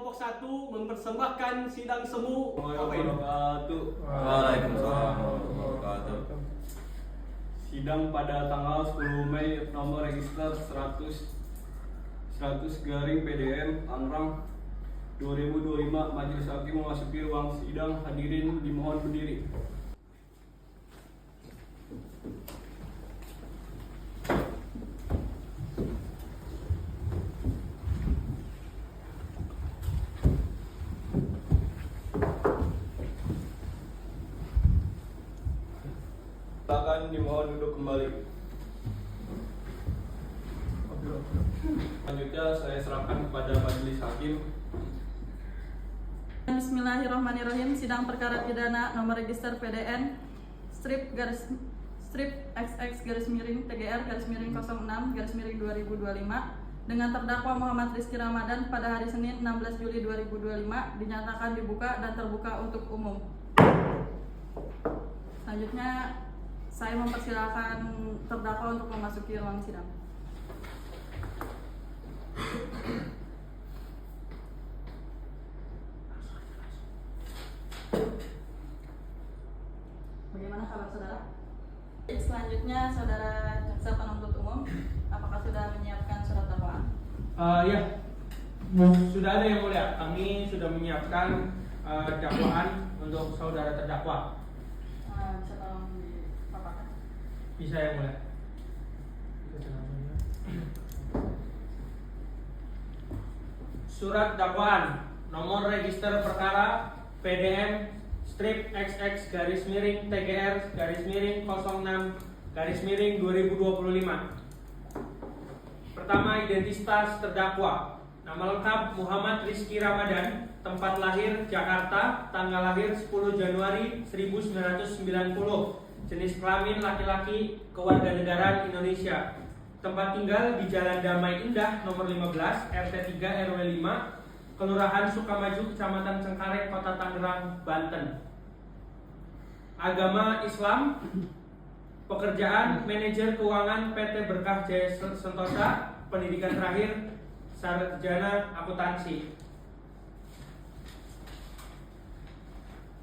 Kelompok 1 mempersembahkan sidang semu. Waalaikumsalam warahmatullahi wabarakatuh. Sidang pada tanggal 10 Mei nomor register 100 garing PDM Tangerang 2025. Majelis Hakim memasuki ruang sidang. Hadirin dimohon berdiri. Silakan dimohon duduk kembali. Selanjutnya saya serahkan kepada majelis hakim. Bismillahirrahmanirrahim. Sidang perkara pidana nomor register PDN strip XX garis miring TGR garis miring 06 garis miring 2025 dengan terdakwa Muhammad Rizky Ramadan pada hari Senin 16 Juli 2025 dinyatakan dibuka dan terbuka untuk umum. Selanjutnya saya mempersilahkan terdakwa untuk memasuki ruang sidang. Bagaimana kabar saudara? Selanjutnya saudara jaksa penuntut umum, apakah sudah menyiapkan surat dakwaan? Ya, sudah ada yang mulia. Kami sudah menyiapkan dakwaan untuk saudara terdakwa. Bisa tolong dipaparkan? Bisa yang mulia. Surat dakwaan nomor register perkara PDM strip XX garis miring TGR garis miring 06 garis miring 2025. Pertama, identitas terdakwa. Nama lengkap Muhammad Rizky Ramadan, tempat lahir Jakarta, tanggal lahir 10 Januari 1990, jenis kelamin laki-laki, kewarganegaraan Indonesia. Tempat tinggal di Jalan Damai Indah nomor 15 RT 3 RW 5 Kelurahan Sukamaju, Kecamatan Cengkareng, Kota Tangerang, Banten. Agama Islam. Pekerjaan manajer keuangan PT Berkah Jaya Sentosa. Pendidikan terakhir sarjana akuntansi.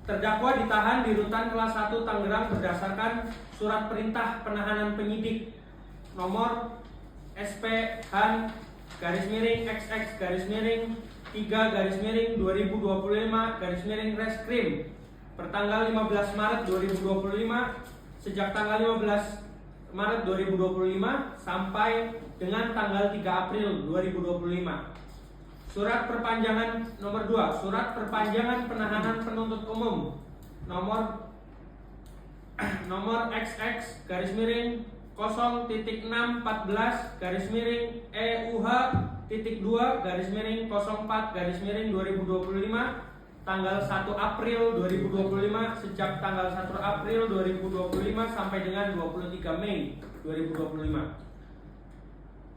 Terdakwa ditahan di Rutan Kelas 1 Tangerang berdasarkan surat perintah penahanan penyidik nomor SP Han garis miring XX garis miring 3 garis miring 2025 garis miring Reskrim pertanggal 15 Maret 2025 sejak tanggal 15 Maret 2025 sampai dengan tanggal 3 April 2025. Surat perpanjangan nomor 2, surat perpanjangan penahanan penuntut umum nomor XX garis miring 0.614 garis miring EUH titik 2 garis miring 04 garis miring 2025 tanggal 1 April 2025 sejak tanggal 1 April 2025 sampai dengan 23 Mei 2025.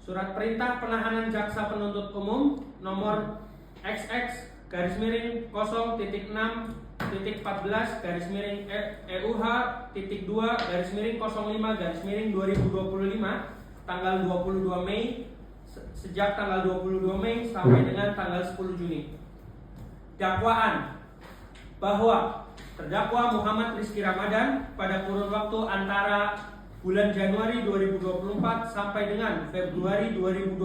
Surat perintah penahanan jaksa penuntut umum nomor XX garis miring 0.6.14 garis miring EUH titik 2 garis miring 05 garis miring 2025 tanggal 22 Mei sejak tanggal 22 Mei sampai dengan tanggal 10 Juni. Dakwaan bahwa terdakwa Muhammad Rizky Ramadan pada kurun waktu antara bulan Januari 2024 sampai dengan Februari 2025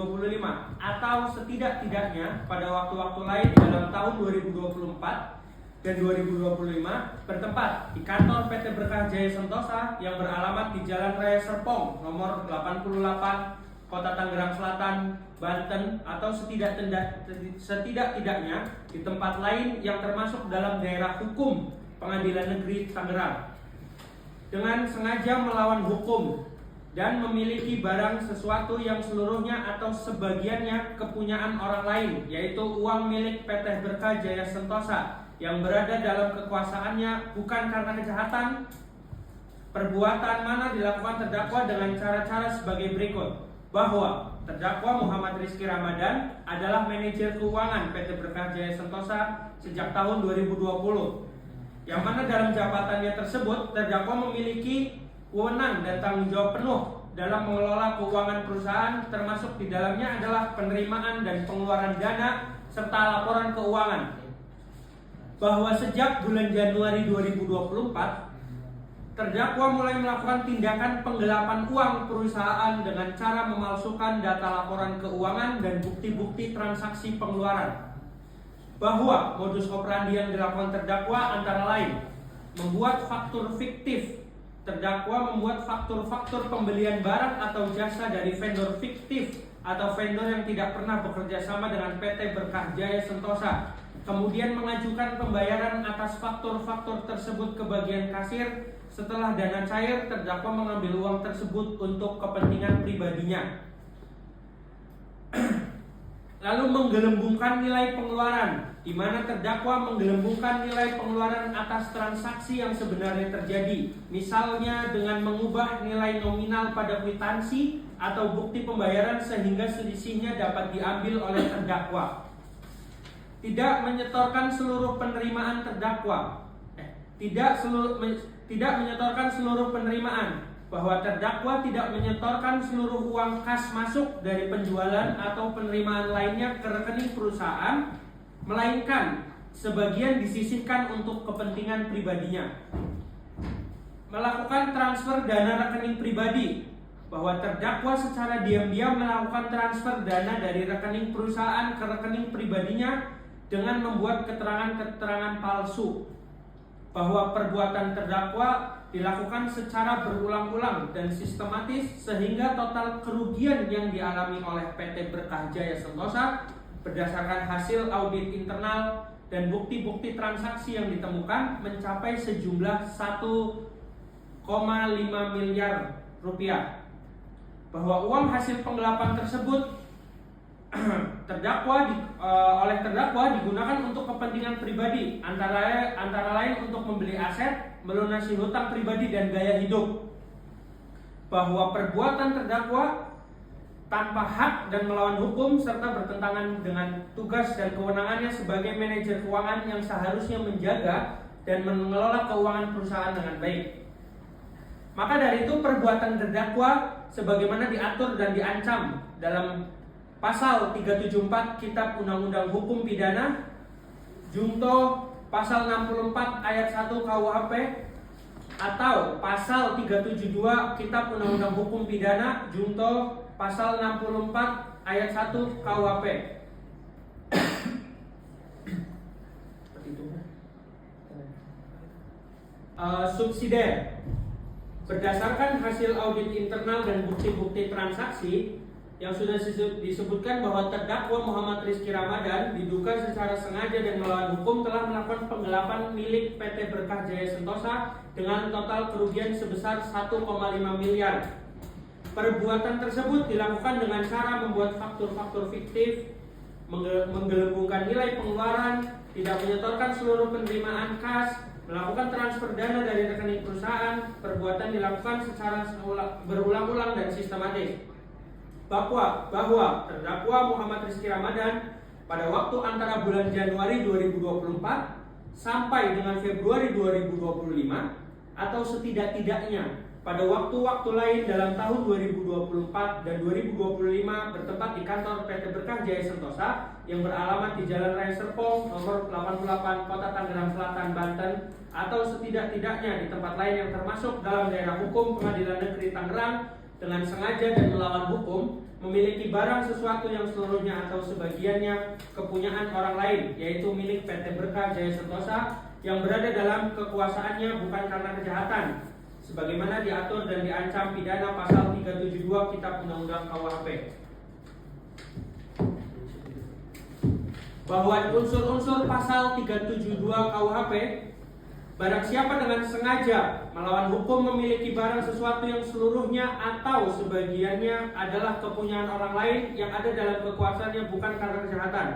atau setidak-tidaknya pada waktu-waktu lain dalam tahun 2024 dan 2025 bertempat di kantor PT Berkah Jaya Sentosa yang beralamat di Jalan Raya Serpong nomor 88 Kota Tangerang Selatan, Banten atau setidak-tidaknya di tempat lain yang termasuk dalam daerah hukum Pengadilan Negeri Tangerang dengan sengaja melawan hukum dan memiliki barang sesuatu yang seluruhnya atau sebagiannya kepunyaan orang lain, yaitu uang milik PT Berkah Jaya Sentosa yang berada dalam kekuasaannya bukan karena kejahatan. Perbuatan mana dilakukan terdakwa dengan cara-cara sebagai berikut. Bahwa terdakwa Muhammad Rizky Ramadan adalah manajer keuangan PT Berkah Jaya Sentosa sejak tahun 2020, yang mana dalam jabatannya tersebut terdakwa memiliki wewenang dan tanggung jawab penuh dalam mengelola keuangan perusahaan, termasuk di dalamnya adalah penerimaan dan pengeluaran dana serta laporan keuangan. Bahwa sejak bulan Januari 2024, terdakwa mulai melakukan tindakan penggelapan uang perusahaan dengan cara memalsukan data laporan keuangan dan bukti-bukti transaksi pengeluaran. Bahwa modus operandi yang dilakukan terdakwa antara lain membuat faktur fiktif. Terdakwa membuat faktur-faktur pembelian barang atau jasa dari vendor fiktif atau vendor yang tidak pernah bekerja sama dengan PT Berkah Jaya Sentosa, kemudian mengajukan pembayaran atas faktur-faktur tersebut ke bagian kasir. Setelah dana cair, terdakwa mengambil uang tersebut untuk kepentingan pribadinya. Lalu menggelembungkan nilai pengeluaran, di mana terdakwa menggelembungkan nilai pengeluaran atas transaksi yang sebenarnya terjadi, misalnya dengan mengubah nilai nominal pada kwitansi atau bukti pembayaran sehingga selisihnya dapat diambil oleh terdakwa. Tidak menyetorkan seluruh penerimaan terdakwa. Tidak menyetorkan seluruh penerimaan, bahwa terdakwa tidak menyetorkan seluruh uang kas masuk dari penjualan atau penerimaan lainnya ke rekening perusahaan, melainkan sebagian disisihkan untuk kepentingan pribadinya. Melakukan transfer dana rekening pribadi, bahwa terdakwa secara diam-diam melakukan transfer dana dari rekening perusahaan ke rekening pribadinya dengan membuat keterangan-keterangan palsu. Bahwa perbuatan terdakwa dilakukan secara berulang-ulang dan sistematis sehingga total kerugian yang dialami oleh PT Berkah Jaya Sentosa berdasarkan hasil audit internal dan bukti-bukti transaksi yang ditemukan mencapai sejumlah 1,5 miliar rupiah. Bahwa uang hasil penggelapan tersebut oleh terdakwa digunakan untuk kepentingan pribadi, antara lain untuk membeli aset, melunasi hutang pribadi dan gaya hidup. Bahwa perbuatan terdakwa tanpa hak dan melawan hukum serta bertentangan dengan tugas dan kewenangannya sebagai manajer keuangan yang seharusnya menjaga dan mengelola keuangan perusahaan dengan baik. Maka dari itu perbuatan terdakwa sebagaimana diatur dan diancam dalam Pasal 374 Kitab Undang-Undang Hukum Pidana, Junto Pasal 64 Ayat 1 KUHP, atau Pasal 372 Kitab Undang-Undang Hukum Pidana, Junto Pasal 64 Ayat 1 KUHP. Subsidiar. Berdasarkan hasil audit internal dan bukti-bukti transaksi yang sudah disebutkan bahwa terdakwa Muhammad Rizky Ramadan diduga secara sengaja dan melawan hukum telah melakukan penggelapan milik PT Berkah Jaya Sentosa dengan total kerugian sebesar 1,5 miliar. Perbuatan tersebut dilakukan dengan cara membuat faktur-faktur fiktif, menggelembungkan nilai pengeluaran, tidak menyetorkan seluruh penerimaan kas, melakukan transfer dana dari rekening perusahaan. Perbuatan dilakukan secara berulang-ulang dan sistematis. Bahwa terdakwa Muhammad Rizky Ramadan pada waktu antara bulan Januari 2024 sampai dengan Februari 2025 atau setidak-tidaknya pada waktu-waktu lain dalam tahun 2024 dan 2025 bertempat di kantor PT Berkah Jaya Sentosa yang beralamat di Jalan Raya Serpong nomor 88 Kota Tangerang Selatan, Banten, atau setidak-tidaknya di tempat lain yang termasuk dalam daerah hukum Pengadilan Negeri Tangerang dengan sengaja dan melawan hukum, memiliki barang sesuatu yang seluruhnya atau sebagiannya kepunyaan orang lain, yaitu milik PT Berkah Jaya Sentosa yang berada dalam kekuasaannya bukan karena kejahatan, sebagaimana diatur dan diancam pidana Pasal 372 Kitab Undang-Undang KUHP. Bahwa unsur-unsur Pasal 372 KUHP, barang siapa dengan sengaja melawan hukum memiliki barang sesuatu yang seluruhnya atau sebagiannya adalah kepunyaan orang lain yang ada dalam kekuasaannya bukan karena kejahatan.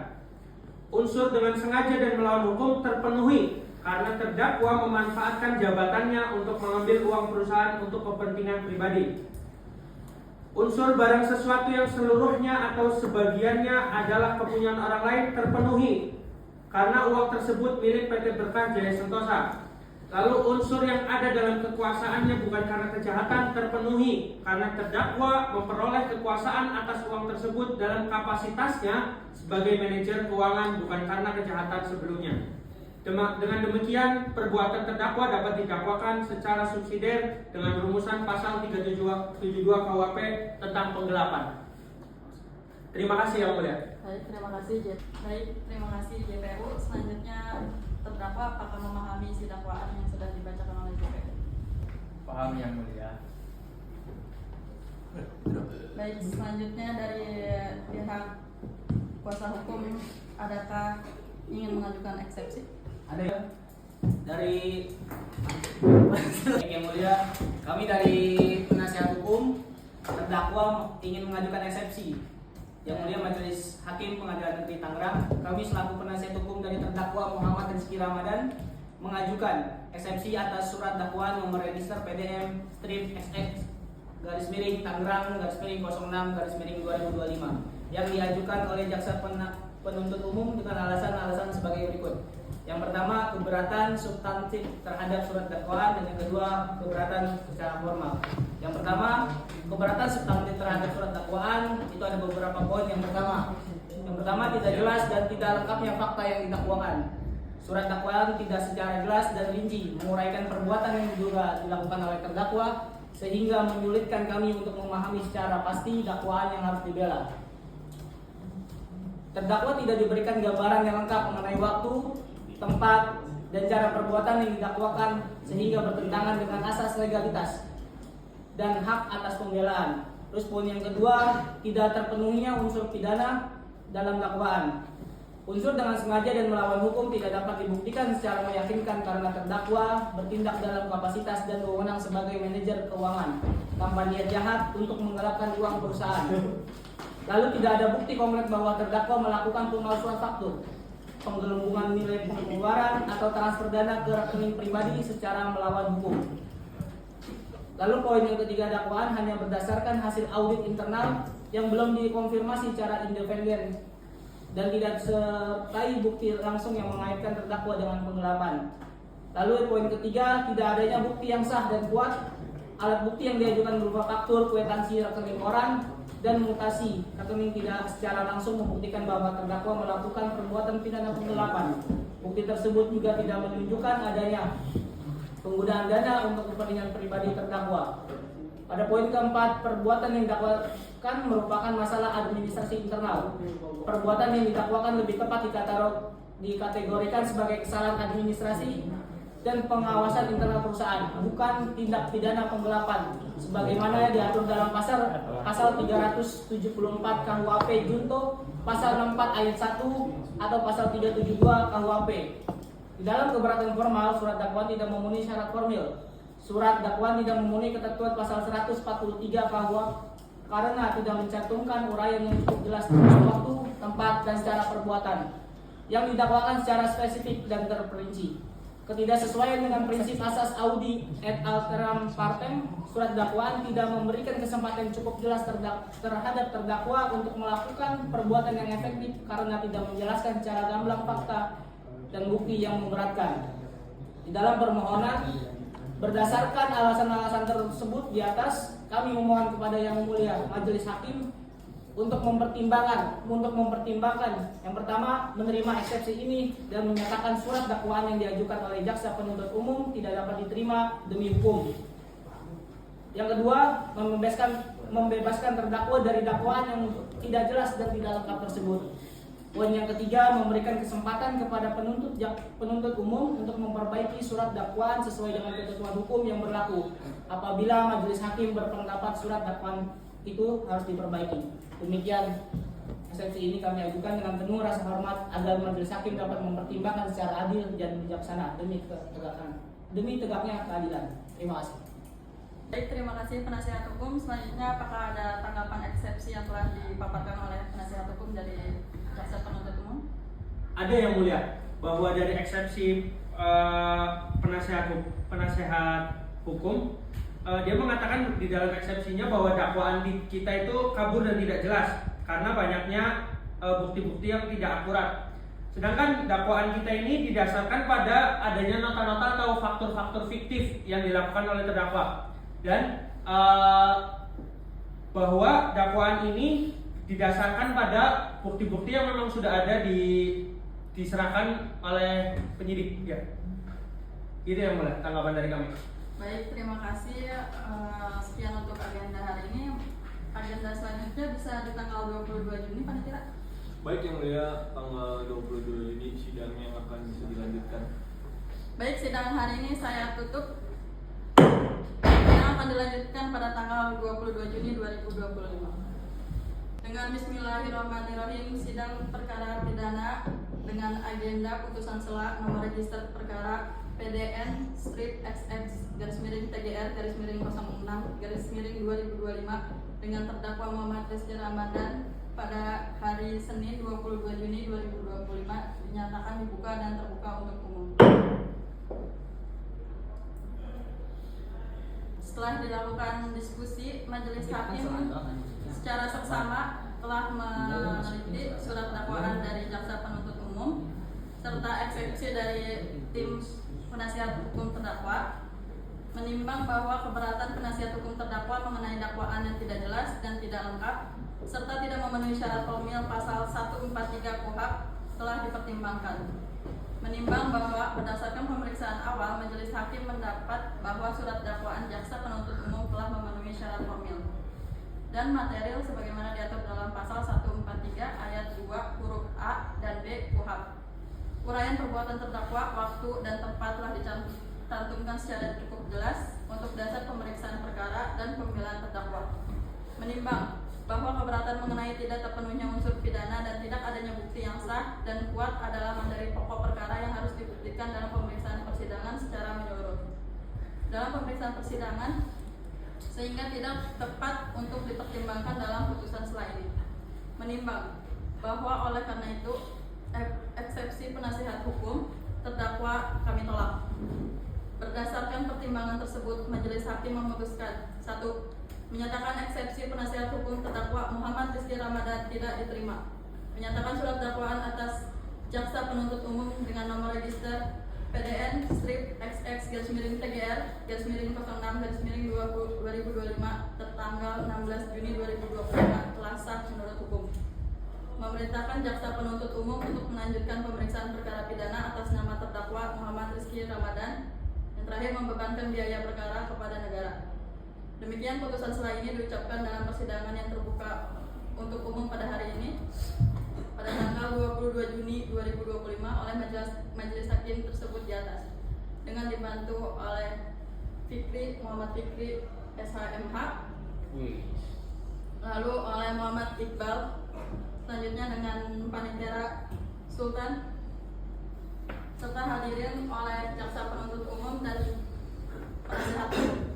Unsur dengan sengaja dan melawan hukum terpenuhi karena terdakwa memanfaatkan jabatannya untuk mengambil uang perusahaan untuk kepentingan pribadi. Unsur barang sesuatu yang seluruhnya atau sebagiannya adalah kepunyaan orang lain terpenuhi karena uang tersebut milik PT Berkah Jaya Sentosa. Lalu unsur yang ada dalam kekuasaannya bukan karena kejahatan terpenuhi karena terdakwa memperoleh kekuasaan atas uang tersebut dalam kapasitasnya sebagai manajer keuangan bukan karena kejahatan sebelumnya. Dengan demikian, perbuatan terdakwa dapat didakwakan secara subsidiar dengan rumusan pasal 372 KUHP tentang penggelapan. Terima kasih Yang Mulia. Baik, terima kasih JPU. Selanjutnya terdakwa apakah memahami isi dakwaan yang sudah dibacakan oleh JPU? Paham Yang Mulia. Baik, selanjutnya dari pihak kuasa hukum, adakah ingin mengajukan eksepsi? Ada ya? Dari Yang Mulia, kami dari penasihat hukum terdakwa ingin mengajukan eksepsi. Yang Mulia Majelis Hakim Pengadilan Negeri Tangerang, kami selaku penasihat hukum dari terdakwa Muhammad Rizky Ramadan mengajukan eksepsi atas surat dakwaan nomor register PDM strip XX garis miring Tangerang garis miring 06 garis miring 2025 yang diajukan oleh jaksa penuntut umum dengan alasan-alasan sebagai berikut. Yang pertama, keberatan substantif terhadap surat dakwaan, dan yang kedua, keberatan secara formal. Yang pertama, keberatan substantif terhadap surat dakwaan itu ada beberapa poin. Yang pertama tidak jelas dan tidak lengkapnya fakta yang didakwakan. Surat dakwaan tidak secara jelas dan rinci menguraikan perbuatan yang juga dilakukan oleh terdakwa sehingga menyulitkan kami untuk memahami secara pasti dakwaan yang harus dibela. Terdakwa tidak diberikan gambaran yang lengkap mengenai waktu, tempat, dan cara perbuatan yang didakwakan sehingga bertentangan dengan asas legalitas dan hak atas pembelaan. Terus poin yang kedua, tidak terpenuhinya unsur pidana dalam dakwaan. Unsur dengan sengaja dan melawan hukum tidak dapat dibuktikan secara meyakinkan karena terdakwa bertindak dalam kapasitas dan wewenang sebagai manajer keuangan tanpa niat jahat untuk menggelapkan uang perusahaan. Lalu tidak ada bukti konkret bahwa terdakwa melakukan pemalsuan faktur, penggelembungan nilai pengeluaran atau transfer dana ke rekening pribadi secara melawan hukum. Lalu poin yang ketiga, dakwaan hanya berdasarkan hasil audit internal yang belum dikonfirmasi secara independen dan tidak sertai bukti langsung yang mengaitkan terdakwa dengan penggelapan. Lalu poin ketiga, tidak adanya bukti yang sah dan kuat. Alat bukti yang diajukan berupa faktur, kwitansi rekening orang, dan mutasi rekening tidak secara langsung membuktikan bahwa terdakwa melakukan perbuatan pidana penggelapan. Bukti tersebut juga tidak menunjukkan adanya penggunaan dana untuk kepentingan pribadi terdakwa. Pada poin keempat, perbuatan yang didakwakan merupakan masalah administrasi internal. Perbuatan yang didakwakan lebih tepat dikategorikan sebagai kesalahan administrasi dan pengawasan internal perusahaan, bukan tindak pidana penggelapan sebagaimana diatur dalam pasal 374 KUHP Junto, pasal 64 ayat 1 atau pasal 372 KUHP. Di dalam keberatan formal, surat dakwaan tidak memenuhi syarat formil. Surat dakwaan tidak memenuhi ketentuan pasal 143 KUHP karena tidak mencantumkan uraian yang cukup jelas tentang waktu, tempat, dan cara perbuatan yang didakwakan secara spesifik dan terperinci. Ketidaksesuaian dengan prinsip asas audi et alteram partem, surat dakwaan tidak memberikan kesempatan cukup jelas terhadap terdakwa untuk melakukan perbuatan yang efektif karena tidak menjelaskan secara gamblang fakta dan bukti yang memberatkan. Di dalam permohonan, berdasarkan alasan-alasan tersebut di atas, kami memohon kepada Yang Mulia Majelis Hakim untuk mempertimbangkan yang pertama, menerima eksepsi ini dan menyatakan surat dakwaan yang diajukan oleh jaksa penuntut umum tidak dapat diterima demi hukum. Yang kedua, membebaskan terdakwa dari dakwaan yang tidak jelas dan tidak lengkap tersebut. Poin yang ketiga, memberikan kesempatan kepada penuntut umum untuk memperbaiki surat dakwaan sesuai dengan ketentuan hukum yang berlaku apabila majelis hakim berpendapat surat dakwaan itu harus diperbaiki. Demikian eksepsi ini kami ajukan dengan penuh rasa hormat agar majelis hakim dapat mempertimbangkan secara adil dan bijaksana demi tegaknya keadilan. Terima kasih. Baik, terima kasih penasihat hukum. Selanjutnya, apakah ada tanggapan eksepsi yang telah dipaparkan oleh penasihat hukum dari jaksa penuntut umum? Ada Yang Mulia, bahwa dari eksepsi penasihat hukum, dia mengatakan di dalam eksepsinya bahwa dakwaan kita itu kabur dan tidak jelas karena banyaknya bukti-bukti yang tidak akurat. Sedangkan dakwaan kita ini didasarkan pada adanya nota-nota atau faktor-faktor fiktif yang dilakukan oleh terdakwa, dan bahwa dakwaan ini didasarkan pada bukti-bukti yang memang sudah ada diserahkan oleh penyidik. Ya, itu yang mulai tanggapan dari kami. Baik, terima kasih. Sekian untuk agenda hari ini. Agenda selanjutnya bisa di tanggal 22 Juni, Panitia. Baik yang mulia, tanggal 22 Juni sidang yang akan bisa dilanjutkan. Baik, sidang hari ini saya tutup. Sidang akan dilanjutkan pada tanggal 22 Juni 2025. Dengan bismillahirrahmanirrahim, sidang perkara pidana dengan agenda putusan sela nomor register perkara PDN strip XX garis miring TGR garis miring 06 garis miring 2025 dengan terdakwa Muhammad Rizky Ramadan pada hari Senin 22 Juni 2025 dinyatakan dibuka dan terbuka untuk umum. Setelah dilakukan diskusi, majelis hakim secara seksama telah meneliti surat dakwaan dari jaksa penuntut umum serta eksepsi dari tim penasihat hukum terdakwa, menimbang bahwa keberatan penasihat hukum terdakwa mengenai dakwaan yang tidak jelas dan tidak lengkap serta tidak memenuhi syarat formil pasal 143 KUHP telah dipertimbangkan. Menimbang bahwa berdasarkan pemeriksaan awal, majelis hakim mendapat bahwa surat dakwaan jaksa penuntut umum telah memenuhi syarat formil dan material sebagaimana diatur dalam pasal 143 ayat 2 huruf A dan B KUHP. Uraian perbuatan terdakwa, waktu dan tempat telah dicantumkan secara cukup jelas untuk dasar pemeriksaan perkara dan pembelaan terdakwa. Menimbang bahwa keberatan mengenai tidak terpenuhnya unsur pidana dan tidak adanya bukti yang sah dan kuat adalah materi pokok perkara yang harus dibuktikan dalam pemeriksaan persidangan secara menyeluruh. Dalam pemeriksaan persidangan, sehingga tidak tepat untuk dipertimbangkan dalam putusan sela ini. Menimbang bahwa oleh karena itu eksepsi penasihat hukum terdakwa kami tolak. Berdasarkan pertimbangan tersebut, majelis hakim memutuskan: 1. Menyatakan eksepsi penasihat hukum terdakwa Muhammad Rizky Ramadan tidak diterima. Menyatakan surat dakwaan atas jaksa penuntut umum dengan nomor register PDN strip XX garis miring TGR garis miring 06 garis miring 2025 tertanggal 16 Juni 2025 telah sah menurut hukum. Memerintahkan jaksa penuntut umum untuk melanjutkan pemeriksaan perkara pidana atas nama terdakwa Muhammad Rizky Ramadan. Yang terakhir, membebankan biaya perkara kepada negara. Demikian putusan sela ini diucapkan dalam persidangan yang terbuka untuk umum pada hari ini pada tanggal 22 Juni 2025 oleh majelis hakim tersebut di atas, dengan dibantu oleh Muhammad Fikri SHMH, lalu oleh Muhammad Iqbal, selanjutnya dengan Panitia Sultan, serta hadirin oleh jaksa penuntut umum dan penasihat hukum.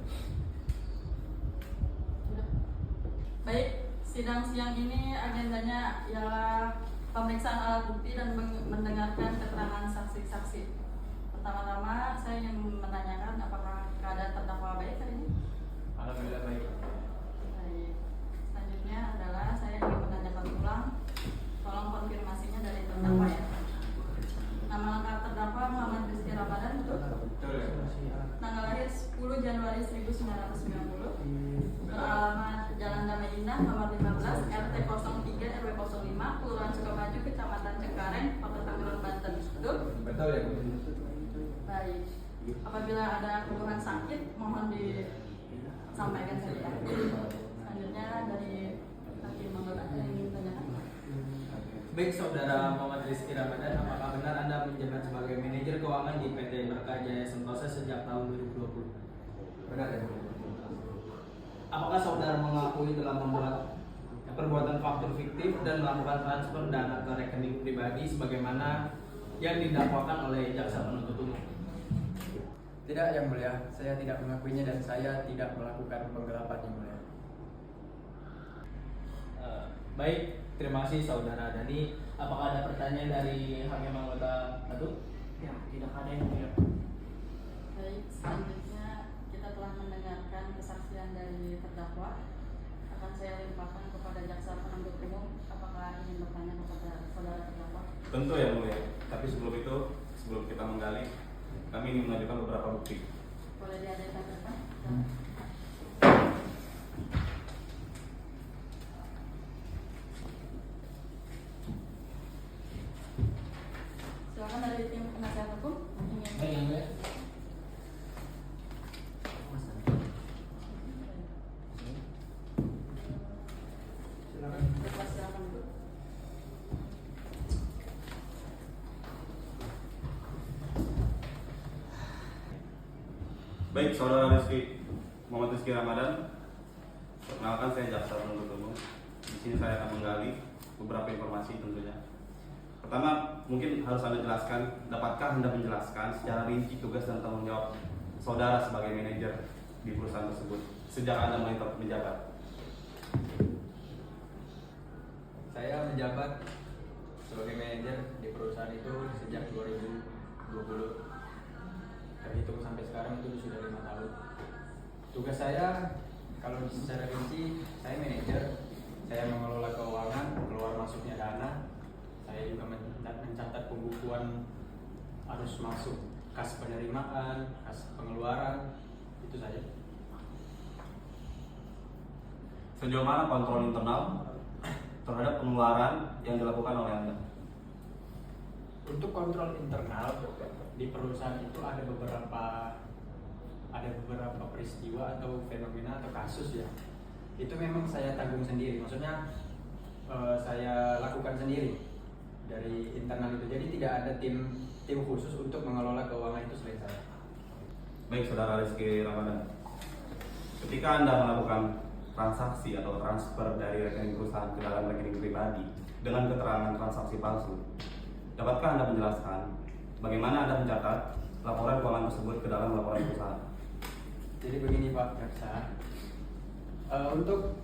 Baik, sidang siang ini agendanya ialah pemeriksaan alat bukti dan mendengarkan keterangan saksi-saksi. Pertama-tama saya ingin menanyakan apakah keadaan terdakwa baik hari ini? Alhamdulillah baik. Baik. Selanjutnya adalah saya ingin menanyakan ulang, tolong konfirmasinya dari terdakwa ya. Nama lengkap terdakwa Muhammad Rizky Ramadan, betul? Betul. Tanggal lahir 10 Januari 1990. Beralamat Jalan Damai Indah nomor 15 RT 03 RW 05 Kelurahan Sukamaju Kecamatan Cengkareng Kota Tangerang Banten. Betul? Betul ya. Baik. Apabila ada keluhan sakit mohon disampaikan saja. Selanjutnya dari hakim Manggota yang ingin ditanyakan. Baik, saudara Muhammad Rizky Ramadan, apakah benar Anda menjabat sebagai manajer keuangan di PT Berkah Jaya Sentosa sejak tahun 2020? Benar ya. Apakah saudara mengakui telah membuat perbuatan faktur fiktif dan melakukan transfer dana ke rekening pribadi sebagaimana yang didakwakan oleh jaksa penuntut umum? Tidak yang mulia, saya tidak mengakuinya dan saya tidak melakukan penggelapan yang mulia. Baik, terima kasih saudara Dani. Apakah ada pertanyaan dari hakim anggota satu? Ya, tidak ada yang mulia. Baik, selanjutnya kita telah mendengarkan kesaksian dari terdakwa akan saya limpahkan kepada jaksa penuntut umum. Apakah ingin bertanya kepada saudara terdakwa? Tentu ya Mulia, tapi sebelum itu, sebelum kita menggali, kami ingin mengajukan beberapa bukti. Boleh diadakan ke depan? Silakan dari tim penasihat hukum ingin. Baik, Yang Mulia. Bebas, silakan dulu. Baik, Saudara Muhammad Rizky Ramadan, perkenalkan saya jaksa penuntut umum. Di sini saya akan menggali beberapa informasi tentunya. Pertama, mungkin harus Anda jelaskan, dapatkah Anda menjelaskan secara rinci tugas dan tanggung jawab saudara sebagai manajer di perusahaan tersebut sejak Anda mulai menjabat? Saya menjabat sebagai manajer di perusahaan itu sejak 2020. Terhitung sampai sekarang itu sudah 5 tahun. Tugas saya kalau secara rinci, saya manajer, saya mengelola keuangan, keluar masuknya dana, saya juga mencatat pembukuan arus masuk, kas penerimaan, kas pengeluaran, itu saja. Sejauh mana kontrol internal terhadap pengeluaran yang dilakukan oleh Anda? Untuk kontrol internal di perusahaan itu ada beberapa peristiwa atau fenomena atau kasus ya. Itu memang saya tanggung sendiri, maksudnya saya lakukan sendiri dari internal itu. Jadi tidak ada tim khusus untuk mengelola keuangan itu selain saya. Baik, Saudara Rizky Ramadan. Ketika Anda melakukan transaksi atau transfer dari rekening perusahaan ke dalam rekening pribadi dengan keterangan transaksi palsu, dapatkah Anda menjelaskan bagaimana Anda mencatat laporan keuangan tersebut ke dalam laporan perusahaan? Jadi begini Pak Jaksa, untuk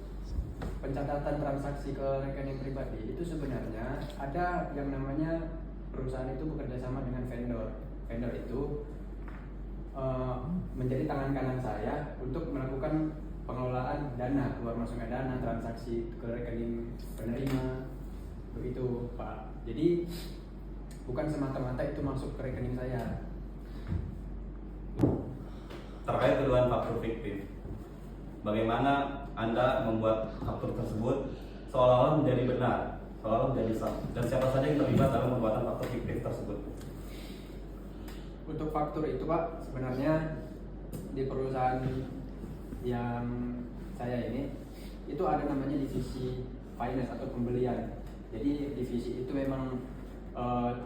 pencatatan transaksi ke rekening pribadi itu sebenarnya ada yang namanya perusahaan itu bekerja sama dengan vendor. Vendor itu menjadi tangan kanan saya untuk melakukan pengelolaan dana, keluar masuknya dana, transaksi ke rekening penerima, begitu Pak. Jadi bukan semata-mata itu masuk ke rekening saya. Terkait tuduhan faktur fiktif, bagaimana Anda membuat faktur tersebut seolah-olah menjadi benar, seolah-olah menjadi sah, dan siapa saja yang terlibat dalam pembuatan faktur fiktif tersebut? Untuk faktur itu Pak, sebenarnya di perusahaan yang saya ini itu ada namanya divisi finance atau pembelian. Jadi divisi itu memang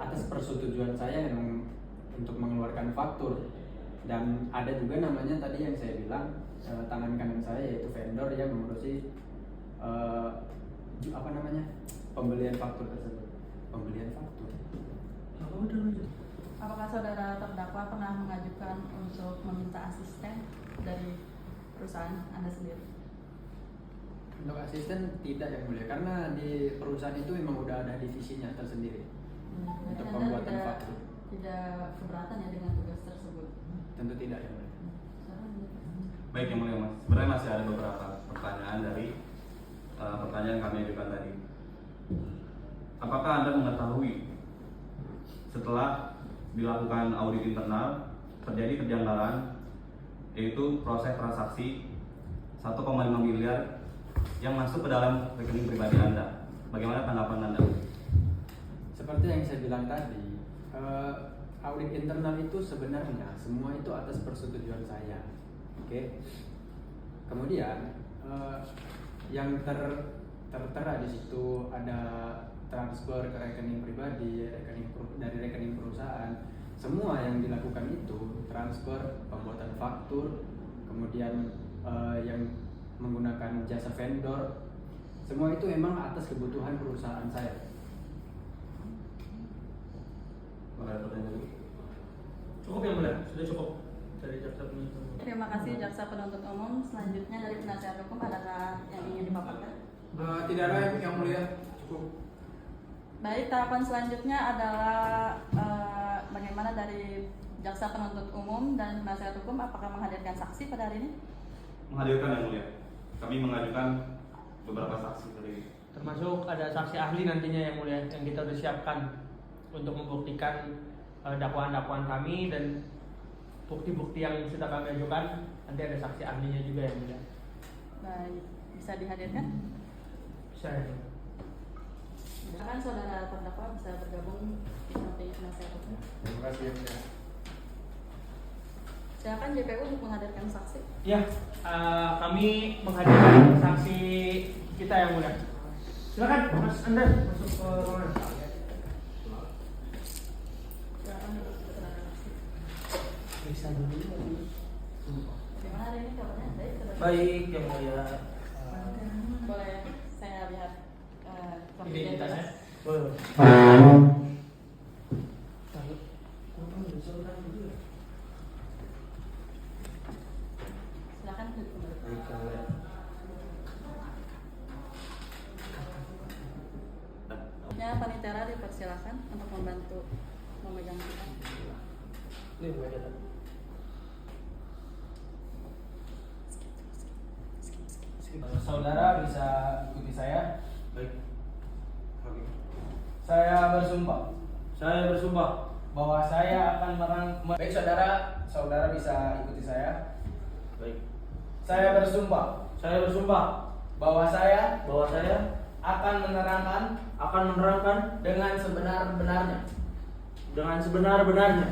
atas persetujuan saya yang untuk mengeluarkan faktur, dan ada juga namanya tadi yang saya bilang tangan kanan saya yaitu vendor yang mengurusi pembelian faktur tersebut. Pembelian faktur. Apakah saudara terdakwa pernah mengajukan untuk meminta asisten dari perusahaan Anda sendiri? Untuk asisten tidak yang mulia, karena di perusahaan itu memang udah ada divisinya tersendiri untuk Anda pembuatan faktur. tidak keberatan ya dengan tugas tersebut? Tentu tidak yang mulia. Baik, yang mulia Mas, sebenarnya masih ada beberapa pertanyaan dari pertanyaan yang kami ajukan tadi. Apakah Anda mengetahui setelah dilakukan audit internal terjadi kejanggalan, yaitu proses transaksi 1,5 miliar yang masuk ke dalam rekening pribadi Anda? Bagaimana tanggapan Anda? Seperti yang saya bilang tadi, audit internal itu sebenarnya semua itu atas persetujuan saya. Oke. Kemudian yang tertera di situ ada transfer ke rekening pribadi, dari rekening perusahaan. Semua yang dilakukan itu transfer, pembuatan faktur, kemudian yang menggunakan jasa vendor, semua itu memang atas kebutuhan perusahaan saya. Ada pertanyaan lagi? Cukup yang mulia, sudah cukup dari jaksa penuntut umum. Terima kasih jaksa penuntut umum. Selanjutnya dari penasihat hukum, adakah yang ingin dipaparkan? Tidak ada yang mulia, cukup. Baik, tahapan selanjutnya adalah bagaimana dari jaksa penuntut umum dan penasihat hukum, apakah menghadirkan saksi pada hari ini? Menghadirkan yang mulia. Kami mengajukan beberapa saksi tadi. Termasuk ada saksi ahli nantinya yang mulia yang kita udah siapkan untuk membuktikan dakwaan-dakwaan kami dan bukti-bukti yang sudah kami ajukan. Nanti ada saksi ahlinya juga yang mulia. Baik, bisa dihadirkan? Bisa ya. Silakan saudara terdakwa bisa bergabung di samping penasihat hukum. Terima kasih yang mulia. Silakan JPU untuk menghadirkan saksi. Ya, kami menghadirkan saksi kita yang mulia. Silakan Mas Andre masuk ke ruangan. Silakan untuk keterangan saksi. Periksa dulu. Bagaimana hari ini kabarnya? Baik, saudara? Baik yang mulia. Boleh saya lihat Identitasnya? identitas? Boleh. Silakan duduk kembali. Ya, Panitera dipersilakan untuk membantu memegang kita. Saudara bisa ikuti saya. Baik. Oke. Saya bersumpah Saya bersumpah bahwa saya akan Baik saudara bisa ikuti saya. baik. Saya bersumpah Saya bersumpah bahwa saya bahwa saya akan menerangkan dengan sebenar-benarnya dengan sebenar-benarnya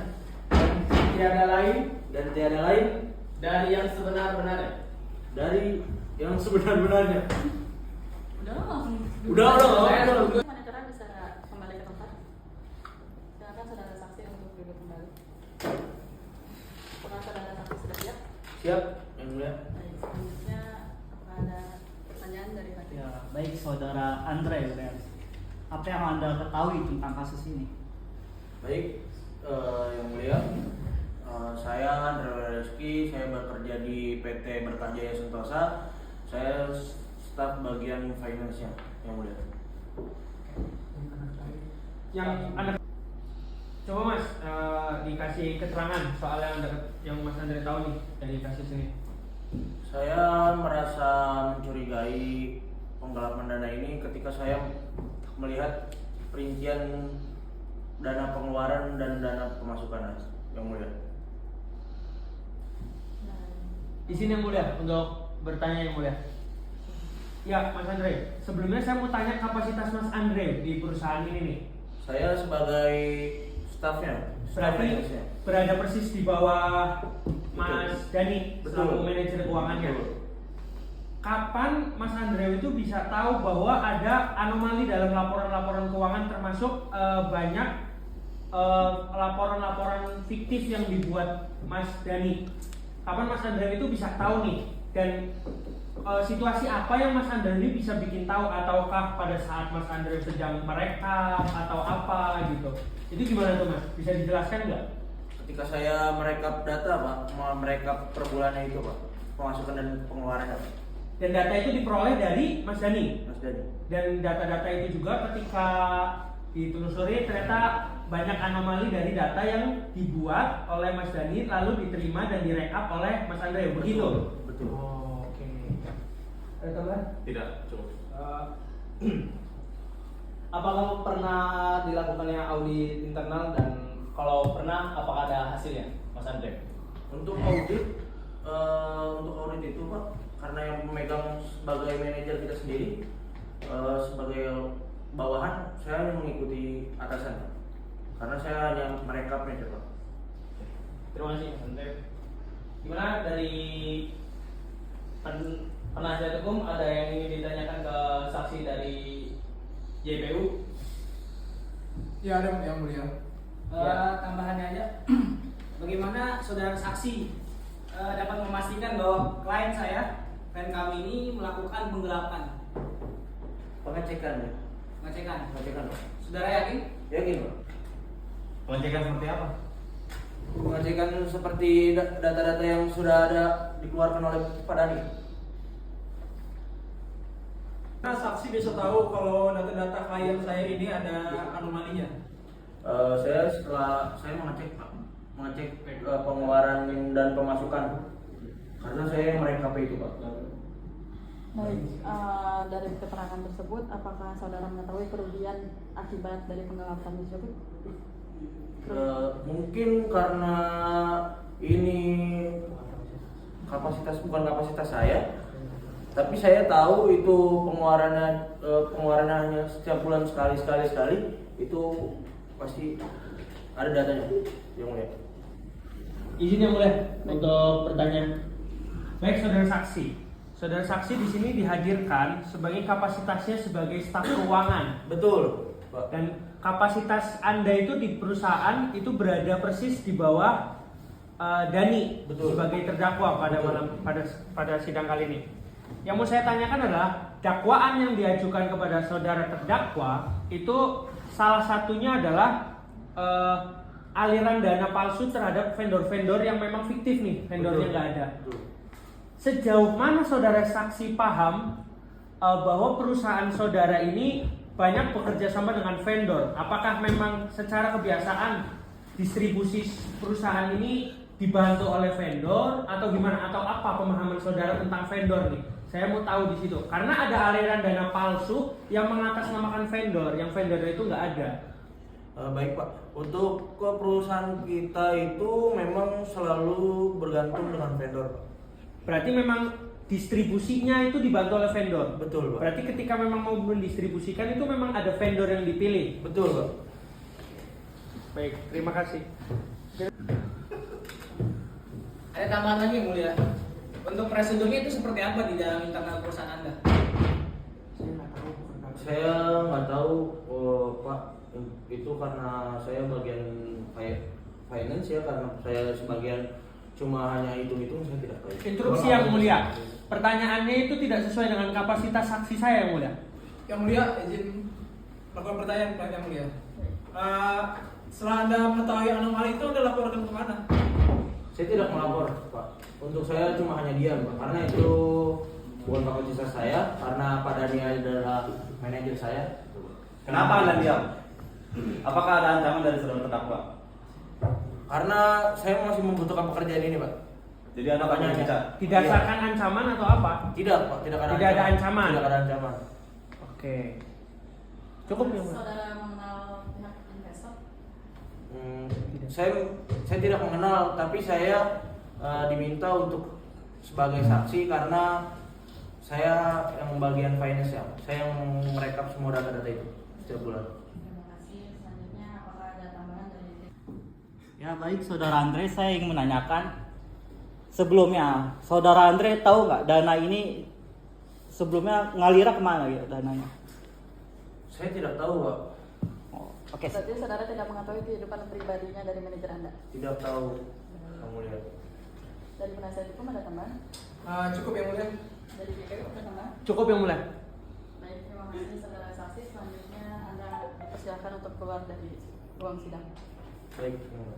tiada lain dan tiada lain dari yang sebenar-benarnya. dari yang sebenar-benarnya. Udah langsung. Udah. Panitera bisa kembali ke tempat. Silakan saudara saksi untuk duduk kembali. Apakah saudara saksi sudah siap? Siap, yang mulia. Baik, selanjutnya apakah ada pertanyaan dari hakim? Ya, baik saudara Andre, apa yang Anda ketahui tentang kasus ini? Baik, yang mulia, saya Andre Reski, saya bekerja di PT Berkah Jaya Sentosa. Saya staf bagian finance-nya, yang mulia. Yang Anda coba Mas dikasih keterangan soal yang Mas Andre tahu nih dari kasus ini. Saya merasa mencurigai penggelapan dana ini ketika saya melihat perincian dana pengeluaran dan dana pemasukan, yang mulia. Di sini yang mulia untuk bertanya yang mulia. Ya, Mas Andre. Sebelumnya saya mau tanya kapasitas Mas Andre di perusahaan ini nih. Saya sebagai stafnya, staf Berarti finance-nya. berada persis di bawah Mas Dani selaku manajer keuangannya. Betul. Kapan Mas Andre itu bisa tahu bahwa ada anomali dalam laporan-laporan keuangan termasuk banyak laporan-laporan fiktif yang dibuat Mas Dani? Kapan Mas Andre itu bisa tahu nih? Dan situasi apa yang Mas Andre ini bisa bikin tahu, ataukah pada saat Mas Andre sedang merekap atau apa gitu? Itu gimana tuh Mas? Bisa dijelaskan nggak? Ketika saya merekap data, Pak, merekap per bulannya itu, Pak, pemasukan dan pengeluarannya, Pak. Dan data itu diperoleh dari Mas Dani. Mas Dani. Dan data-data itu juga ketika ditelusuri ternyata banyak anomali dari data yang dibuat oleh Mas Dani lalu diterima dan direkap oleh Mas Andre, begitu? Betul. Oh, oke. Ada tambahan? Tidak, cukup. Apakah pernah dilakukannya audit internal, dan kalau pernah apakah ada hasilnya, Mas Andre? Untuk audit itu, Pak, karena yang memegang sebagai manajer kita sendiri, sebagai bawahan, saya hanya mengikuti atasan, Pak. Karena saya hanya merekapnya, Pak. Terima kasih, Mas Andre. Gimana dari penasihat hukum, ada yang ingin ditanyakan ke saksi dari JPU? Ya, ada yang mulia. Tambahannya aja, bagaimana saudara saksi dapat memastikan bahwa klien kami ini melakukan penggelapan? Pengecekan, ya. Pengecekan. Pengecekan, Pak. Saudara yakin? Yakin, Pak. Pengecekan seperti apa? Pengecekan seperti data-data yang sudah ada dikeluarkan oleh Pak Dani. Nah, saksi bisa tahu kalau data-data klien saya ini ada anomalinya. Saya setelah saya mengecek, Pak, pengeluaran dan pemasukan, karena saya yang merekap itu, Pak. Baik, dari keterangan tersebut, apakah saudara mengetahui kerugian akibat dari penggelapan tersebut? Mungkin karena ini bukan kapasitas saya, tapi saya tahu itu pengeluarannya hanya setiap bulan sekali itu pasti ada datanya, yang mulia. Izin yang mulia untuk pertanyaan. Baik, saudara saksi. Saudara saksi di sini dihadirkan sebagai kapasitasnya sebagai staf keuangan. Betul, Pak. Dan kapasitas Anda itu di perusahaan itu berada persis di bawah Dani. Betul. Sebagai terdakwa pada sidang kali ini. Yang mau saya tanyakan adalah dakwaan yang diajukan kepada saudara terdakwa itu salah satunya adalah aliran dana palsu terhadap vendor-vendor yang memang fiktif nih, vendornya nggak ada. Betul. Sejauh mana saudara saksi paham bahwa perusahaan saudara ini banyak bekerja sama dengan vendor? Apakah memang secara kebiasaan distribusi perusahaan ini dibantu oleh vendor atau gimana? Atau apa pemahaman saudara tentang vendor nih? Saya mau tahu di situ. Karena ada aliran dana palsu yang mengatasnamakan vendor, yang vendornya itu nggak ada. Baik Pak, untuk ke perusahaan kita itu memang selalu bergantung dengan vendor Pak. Berarti memang distribusinya itu dibantu oleh vendor. Betul Pak. Berarti ketika memang mau mendistribusikan itu memang ada vendor yang dipilih. Betul Pak. Baik, terima kasih. Ada tambahan lagi yang mulia. Untuk prosedurnya itu seperti apa di dalam internal perusahaan Anda? Saya nggak tahu Pak, itu karena saya bagian finance ya, karena saya sebagian cuma hanya hitung-hitung, saya tidak tahu. Instruksi yang mulia. Pertanyaannya itu tidak sesuai dengan kapasitas saksi saya yang mulia. Yang mulia, izin melakukan pertanyaan yang mulia. Setelah Anda mengetahui anomali itu, Anda laporkan kemana? Saya tidak melapor Pak. Untuk saya cuma hanya diam Pak, karena itu bukan kapasitas saya, karena Pak Dani adalah manajer saya. Kenapa Anda diam? Apakah ada ancaman dari saudara terdakwa? Karena saya masih membutuhkan pekerjaan ini Pak. Jadi Anda banyak bicara. Didasarkan ancaman atau apa? Tidak Pak, tidak ada Tidak ada ancaman. Tidak ada ancaman. Oke. Cukup ya, Mas? Saudara mengenal pihak investor? Saya tidak mengenal, tapi saya diminta untuk sebagai saksi karena saya yang bagian finance ya. Saya yang merekap semua data-data itu setiap bulan. Terima kasih. Selanjutnya, apakah ada tambahan dari Ya baik, saudara Andre, saya ingin menanyakan sebelumnya, saudara Andre tahu nggak dana ini sebelumnya ngalirnya kemana gitu dananya? Saya tidak tahu Pak. Oh, oke. Berarti saudara tidak mengetahui kehidupan pribadinya dari manajer Anda? Tidak tahu, Yang Mulia. Dari penasihat hukum ada tambahan? Cukup yang mulia. Dari BPU ada tambahan? Cukup yang mulia. Baik, terima kasih saudara saksi. Selanjutnya Anda dipersilakan untuk keluar dari ruang sidang. Baik. Yang Mulia.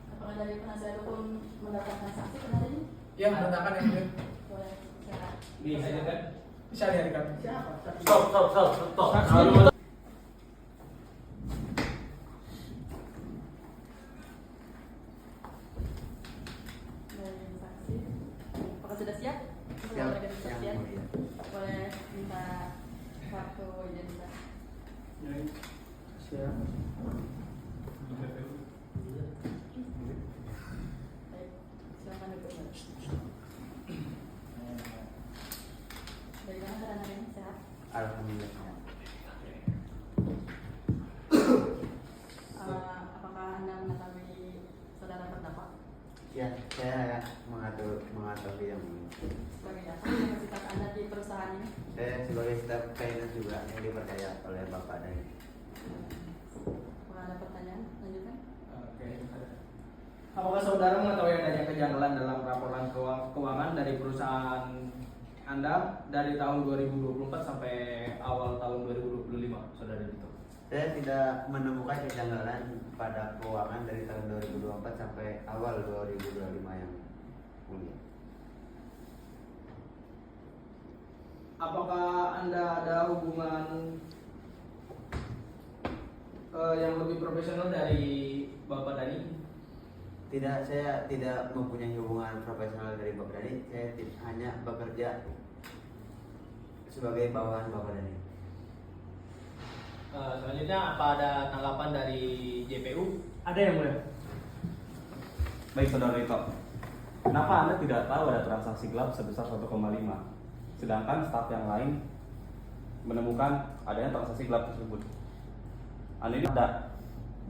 Apakah dari penasihat hukum mendatangkan saksi benar ini? Ya, mendatangkan yang mulia. Boleh, silakan. Bisa kan? Bisa dihadirkan. Siapa? Stop. Dari saksi. Apakah sudah siap? Siap, Boleh dari yang saksian? mulia. Boleh minta kartu identitas. Baik, silakan duduk. Dari mana keadaan ini? Sehat? Alhamdulillah. Apakah Anda mengetahui saudara terdakwa? Ya, saya mengetahui yang ini. Sebagai apa kapasitas Anda di perusahaan ini? Saya sebagai staf finance juga yang dipercaya oleh Bapak Dani. Apakah ada pertanyaan? Lanjutkan. Oke. Apakah saudara mengetahui adanya kejanggalan dalam laporan keuangan dari perusahaan Anda dari tahun 2024 sampai awal tahun 2025, saudara Dito? Saya tidak menemukan kejanggalan pada keuangan dari tahun 2024 sampai awal 2025 yang mulia. Apakah Anda ada hubungan yang lebih profesional dari Bapak Dani? Tidak, saya tidak mempunyai hubungan profesional dari Bapak Dhani. Saya hanya bekerja sebagai bawahan Bapak Dhani. Selanjutnya apa ada tanggapan dari JPU? Ada yang mulia? Baik Saudara Rito, kenapa Anda tidak tahu ada transaksi gelap sebesar 1,5? Sedangkan staf yang lain menemukan adanya transaksi gelap tersebut. Anda ini ada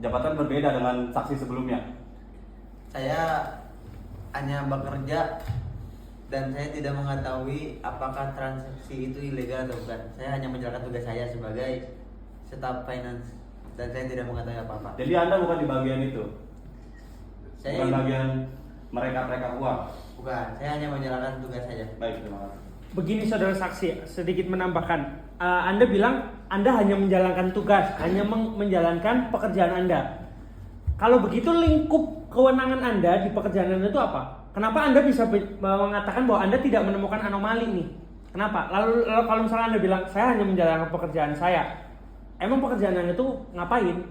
jabatan berbeda dengan saksi sebelumnya. Saya hanya bekerja dan saya tidak mengetahui apakah transaksi itu ilegal atau bukan. Saya hanya menjalankan tugas saya sebagai staf finance dan saya tidak mengetahui apa-apa. Jadi Anda bukan di bagian itu? Saya Bukan bagian mereka uang? Bukan, saya hanya menjalankan tugas saja. Baik, terima kasih. Begini saudara saksi, sedikit menambahkan. Anda bilang Anda hanya menjalankan tugas, hanya menjalankan pekerjaan Anda. Kalau begitu lingkup kewenangan Anda di pekerjaan Anda itu apa? Kenapa Anda bisa mengatakan bahwa Anda tidak menemukan anomali nih? Kenapa? Lalu kalau misalnya Anda bilang saya hanya menjalankan pekerjaan saya, emang pekerjaan Anda itu ngapain?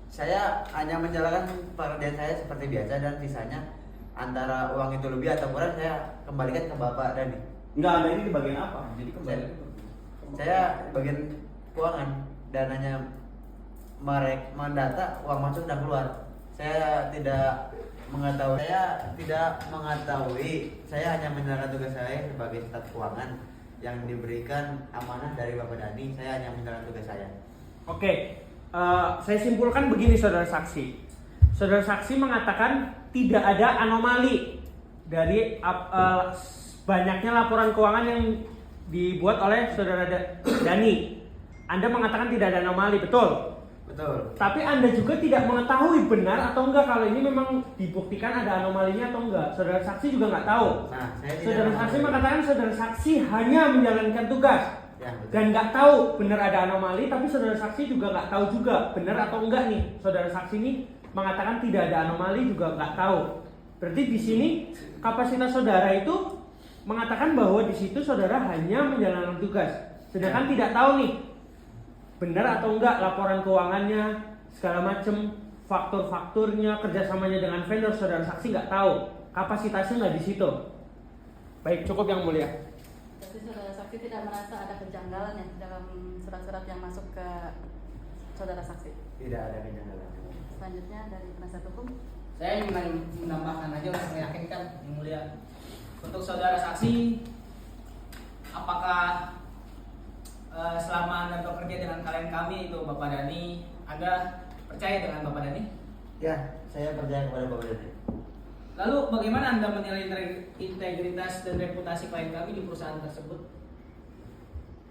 Saya hanya menjalankan pekerjaan saya seperti biasa dan sisanya antara uang itu lebih atau kurang saya kembalikan ke Bapak Dhani. Enggak, Anda ini di bagian apa? Jadi kembali. Saya bagian keuangan dan hanya mendata uang masuk dan keluar. Saya tidak mengetahui. Saya hanya menjalankan tugas saya sebagai staf keuangan yang diberikan amanah dari Bapak Dhani. Saya hanya menjalankan tugas saya. Oke, saya simpulkan begini saudara saksi. Saudara saksi mengatakan tidak ada anomali dari banyaknya laporan keuangan yang dibuat oleh saudara Dhani. Anda mengatakan tidak ada anomali, betul? Betul. Tapi Anda juga tidak mengetahui benar atau enggak kalau ini memang dibuktikan ada anomalinya atau enggak. Saudara saksi juga nggak tahu. Nah, saya tidak Saudara saksi mengetahui. mengatakan saudara saksi hanya menjalankan tugas. Ya, betul. Dan nggak tahu benar ada anomali, tapi saudara saksi juga nggak tahu juga benar atau enggak nih. Saudara saksi ini mengatakan tidak ada anomali juga nggak tahu. Berarti di sini kapasitas saudara itu mengatakan bahwa di situ saudara hanya menjalankan tugas, sedangkan tidak tahu nih benar atau enggak laporan keuangannya segala macam, faktur-fakturnya, kerjasamanya dengan vendor, saudara saksi nggak tahu, kapasitasnya nggak di situ. Baik, cukup yang mulia. Jadi saudara saksi tidak merasa ada kejanggalan ya dalam surat-surat yang masuk ke saudara saksi. Tidak ada kejanggalan. Selanjutnya dari penasihat hukum. Saya ingin menambahkan aja untuk meyakinkan yang mulia. Untuk saudara saksi, apakah selama Anda bekerja dengan klien kami itu Bapak Dhani, Anda percaya dengan Bapak Dhani? Ya, saya percaya kepada Bapak Dhani. Lalu bagaimana Anda menilai integritas dan reputasi klien kami di perusahaan tersebut?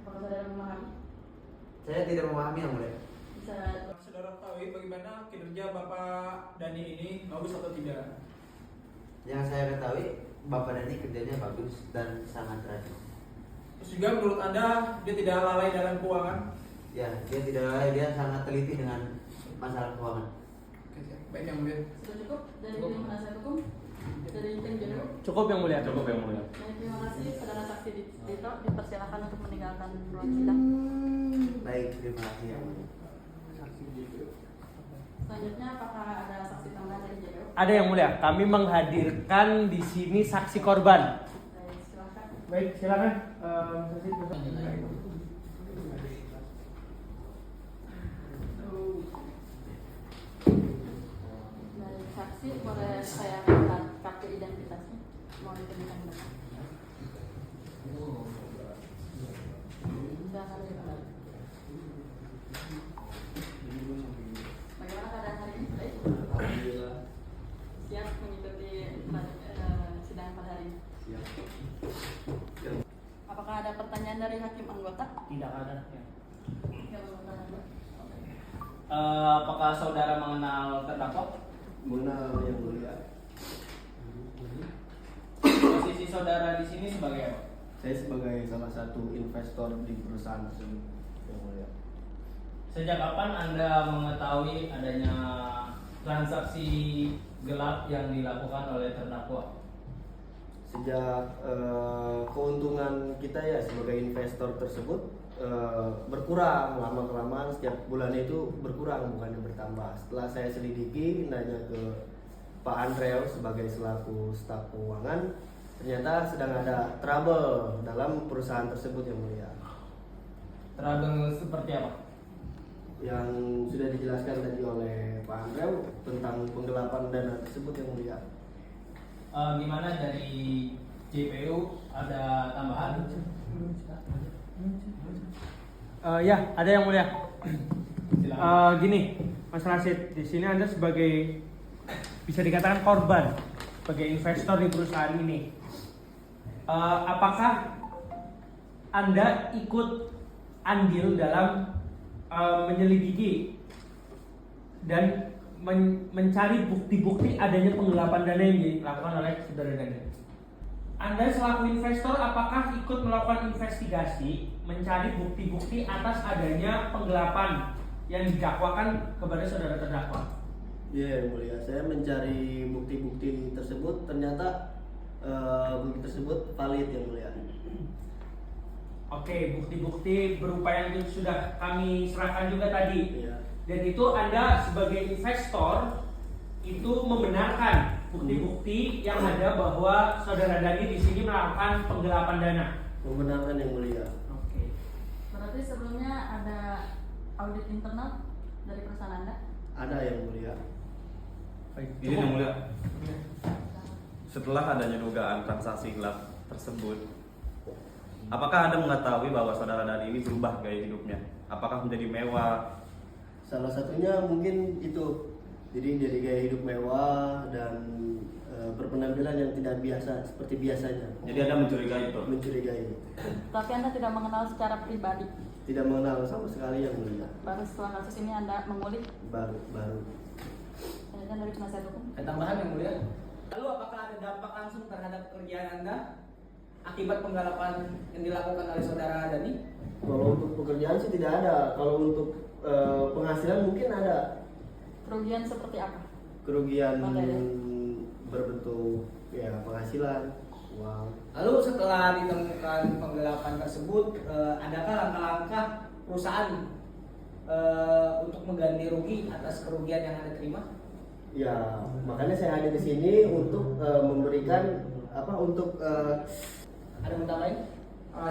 Apakah saudara memahami? Saya tidak memahami yang mulia. Bisa Saudara ketahui bagaimana kinerja Bapak Dhani ini bagus atau tidak? Yang saya ketahui Bapak Dhani kerjanya bagus dan sangat rajin. Terus juga menurut Anda dia tidak lalai dalam keuangan? Ya, dia tidak lalai, dia sangat teliti dengan masalah keuangan. Oke, siap. Baik yang mulia. sudah cukup dari tim penasihat hukum, dari tim JPU. Cukup yang mulia. Cukup yang mulia. Baik, terima kasih saudara saksi Dito, dipersilakan untuk meninggalkan ruang sidang. Baik, terima kasih yang mulia. Selanjutnya apakah ada saksi tambahan dari JPU? Ada yang mulia. Kami menghadirkan di sini saksi korban. Baik, silakan. Baik, silakan. Dari saksi boleh saya minta kartu identitasnya, mau ditemukan di depan. Silakan dibuka. Bagaimana keadaan hari ini? Baik. Siap mengikuti sidang pada hari ini. Apakah ada pertanyaan dari hakim anggota? Tidak ada. Ya. Yang bertanya. Apakah saudara mengenal terdakwa? Mengenal yang mulia. Posisi saudara di sini sebagai apa? Saya sebagai salah satu investor di perusahaan tersebut yang mulia. Sejak kapan Anda mengetahui adanya transaksi gelap yang dilakukan oleh terdakwa? Sejak keuntungan kita ya sebagai investor tersebut berkurang lama kelamaan, setiap bulannya itu berkurang bukannya bertambah. Setelah saya selidiki, nanya ke Pak Andreo sebagai selaku staf keuangan, ternyata sedang ada trouble dalam perusahaan tersebut yang mulia. Trouble seperti apa? Yang sudah dijelaskan tadi oleh Pak Andreo tentang penggelapan dana tersebut yang mulia. Gimana dari JPU ada tambahan? Ya, ada yang mulia. Silakan. Gini, Mas Rashid, di sini Anda sebagai bisa dikatakan korban, sebagai investor di perusahaan ini. Apakah Anda ikut andil dalam menyelidiki dan mencari bukti-bukti adanya penggelapan dana yang dilakukan oleh saudara Dani? Anda selaku investor apakah ikut melakukan investigasi mencari bukti-bukti atas adanya penggelapan yang didakwakan kepada saudara terdakwa? Iya, yang mulia. Saya mencari bukti-bukti tersebut, ternyata bukti tersebut valid yang mulia. Oke, bukti-bukti berupa yang sudah kami serahkan juga tadi. Iya. Dan itu Anda sebagai investor itu membenarkan bukti-bukti yang ada bahwa saudara Dani di sini melakukan penggelapan dana. Membenarkan yang mulia. Oke. Berarti sebelumnya ada audit internal dari perusahaan Anda? Ada yang mulia. Baik. Izin yang mulia. Setelah adanya dugaan transaksi gelap tersebut, apakah Anda mengetahui bahwa saudara Dani ini berubah gaya hidupnya? Apakah menjadi mewah? Salah satunya mungkin itu. Jadi dari gaya hidup mewah dan berpenampilan yang tidak biasa seperti biasanya. Jadi Anda mencurigai itu? Mencurigai. Tapi Anda tidak mengenal secara pribadi? Tidak mengenal sama sekali yang mulia. Baru setelah kasus ini Anda mengulik? Baru. Dan dari penasihat hukum? Ada tambahan yang mulia? Lalu apakah ada dampak langsung terhadap pekerjaan Anda akibat penggelapan yang dilakukan oleh saudara Dani? Kalau untuk pekerjaan sih tidak ada. Kalau untuk penghasilan mungkin ada. Kerugian seperti apa? Kerugian Materi. berbentuk ya penghasilan, uang. Lalu setelah ditemukan penggelapan tersebut, adakah langkah-langkah perusahaan untuk mengganti rugi atas kerugian yang Anda terima? Ya, makanya saya hadir di sini untuk memberikan untuk Ada yang tambahin?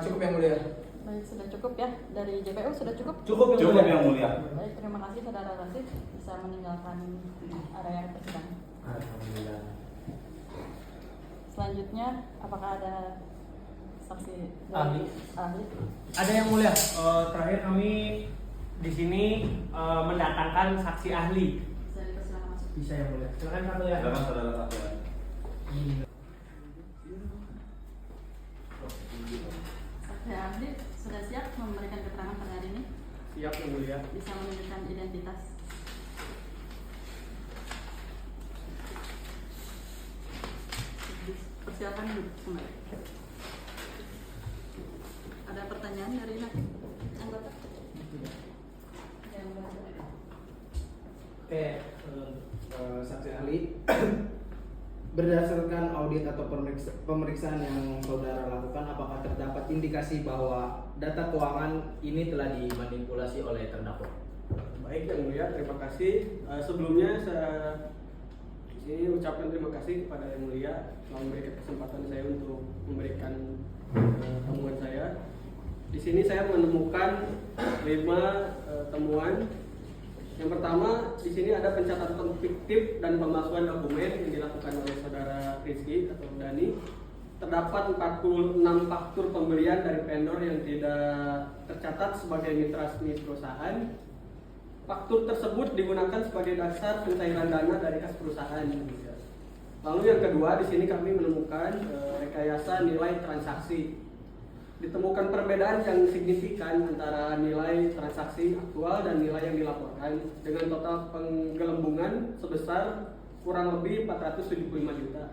Cukup yang mulia. Baik, sudah cukup ya. Dari JPU sudah cukup? Cukup Cukup yang mulia. Baik, terima kasih saudara Rashid bisa meninggalkan area persidangan. alhamdulillah. Selanjutnya, apakah ada saksi Ahli. ahli? Ada yang mulia. Terakhir kami di sini mendatangkan saksi ahli. Bisa dipersilakan masuk. Bisa yang mulia. Silakan satu ya. Silakan saudara satu. Saksi ahli sudah siap memberikan keterangan pada hari ini? Siap yang mulia. Bisa menunjukkan identitas. Persilakan duduk kembali. Ada pertanyaan dari anggota? Yang berada. Oke, saksi ahli. Berdasarkan audit atau pemeriksaan yang saudara lakukan, apakah terdapat indikasi bahwa data keuangan ini telah dimanipulasi oleh terdakwa? Baik yang mulia, terima kasih. Sebelumnya saya ini ucapkan terima kasih kepada yang mulia telah memberikan kesempatan saya untuk memberikan temuan saya. Di sini saya menemukan 5 temuan. Yang pertama, di sini ada pencatatan fiktif dan pemalsuan dokumen yang dilakukan oleh saudara Rizky atau Dani. Terdapat 46 faktur pembelian dari vendor yang tidak tercatat sebagai mitra resmi perusahaan. Faktur tersebut digunakan sebagai dasar pencairan dana dari kas perusahaan. Lalu yang kedua, di sini kami menemukan rekayasa nilai transaksi. Ditemukan perbedaan yang signifikan antara nilai transaksi aktual dan nilai yang dilaporkan dengan total penggelembungan sebesar kurang lebih 475 juta.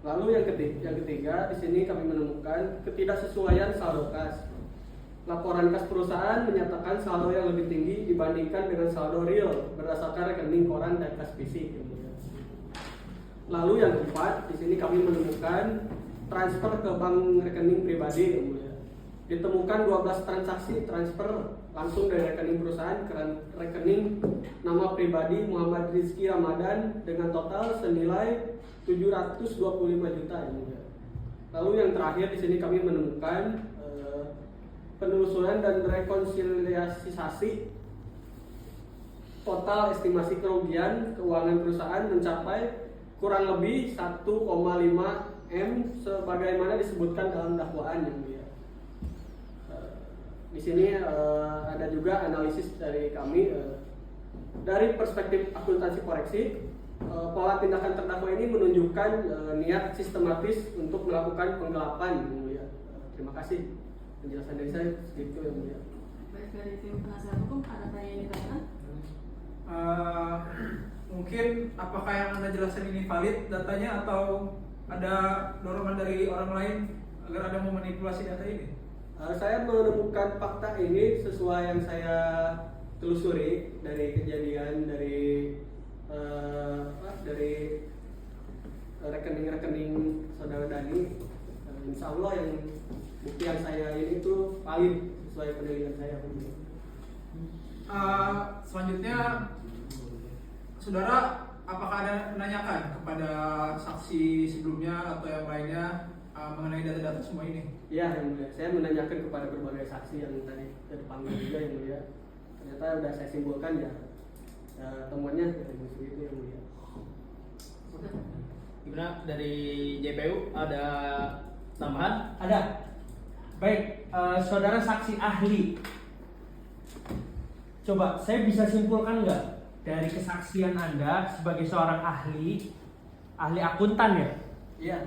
Lalu yang ketiga, di sini kami menemukan ketidaksesuaian saldo kas. Laporan kas perusahaan menyatakan saldo yang lebih tinggi dibandingkan dengan saldo real berdasarkan rekening koran dan kas fisik. Lalu yang keempat, di sini kami menemukan transfer ke bank rekening pribadi ditemukan 12 transaksi transfer langsung dari rekening perusahaan ke rekening nama pribadi Muhammad Rizky Ramadan dengan total senilai 725 juta. Lalu yang terakhir di sini kami menemukan penelusuran dan rekonsiliasi total estimasi kerugian keuangan perusahaan mencapai kurang lebih 1,5 M sebagaimana disebutkan dalam dakwaan yang mulia. Di sini ada juga analisis dari kami dari perspektif akuntansi forensi. Pola tindakan terdakwa ini menunjukkan niat sistematis untuk melakukan penggelapan yang mulia. Terima kasih. Penjelasan dari saya segitu yang mulia. Baik, dari tim penasihat hukum ada yang ditanyakan? Mungkin apakah yang Anda jelaskan ini valid datanya atau ada dorongan dari orang lain agar Anda memanipulasi data ini? Saya menemukan fakta ini sesuai yang saya telusuri dari kejadian dari rekening-rekening saudara Dani. Insya Allah yang bukti yang saya ini itu valid sesuai penelitian saya. Selanjutnya, saudara, apakah Anda menanyakan kepada saksi sebelumnya atau yang lainnya mengenai data-data semua ini? Iya, yang mulia. Saya menanyakan kepada berbagai saksi yang tadi terpanggil juga yang mulia. Ternyata sudah saya simpulkan ya temuannya itu yang mulia. Gimana dari JPU ada tambahan? Ada. Baik, saudara saksi ahli. Coba saya bisa simpulkan nggak dari kesaksian Anda sebagai seorang ahli akuntan ya? Iya.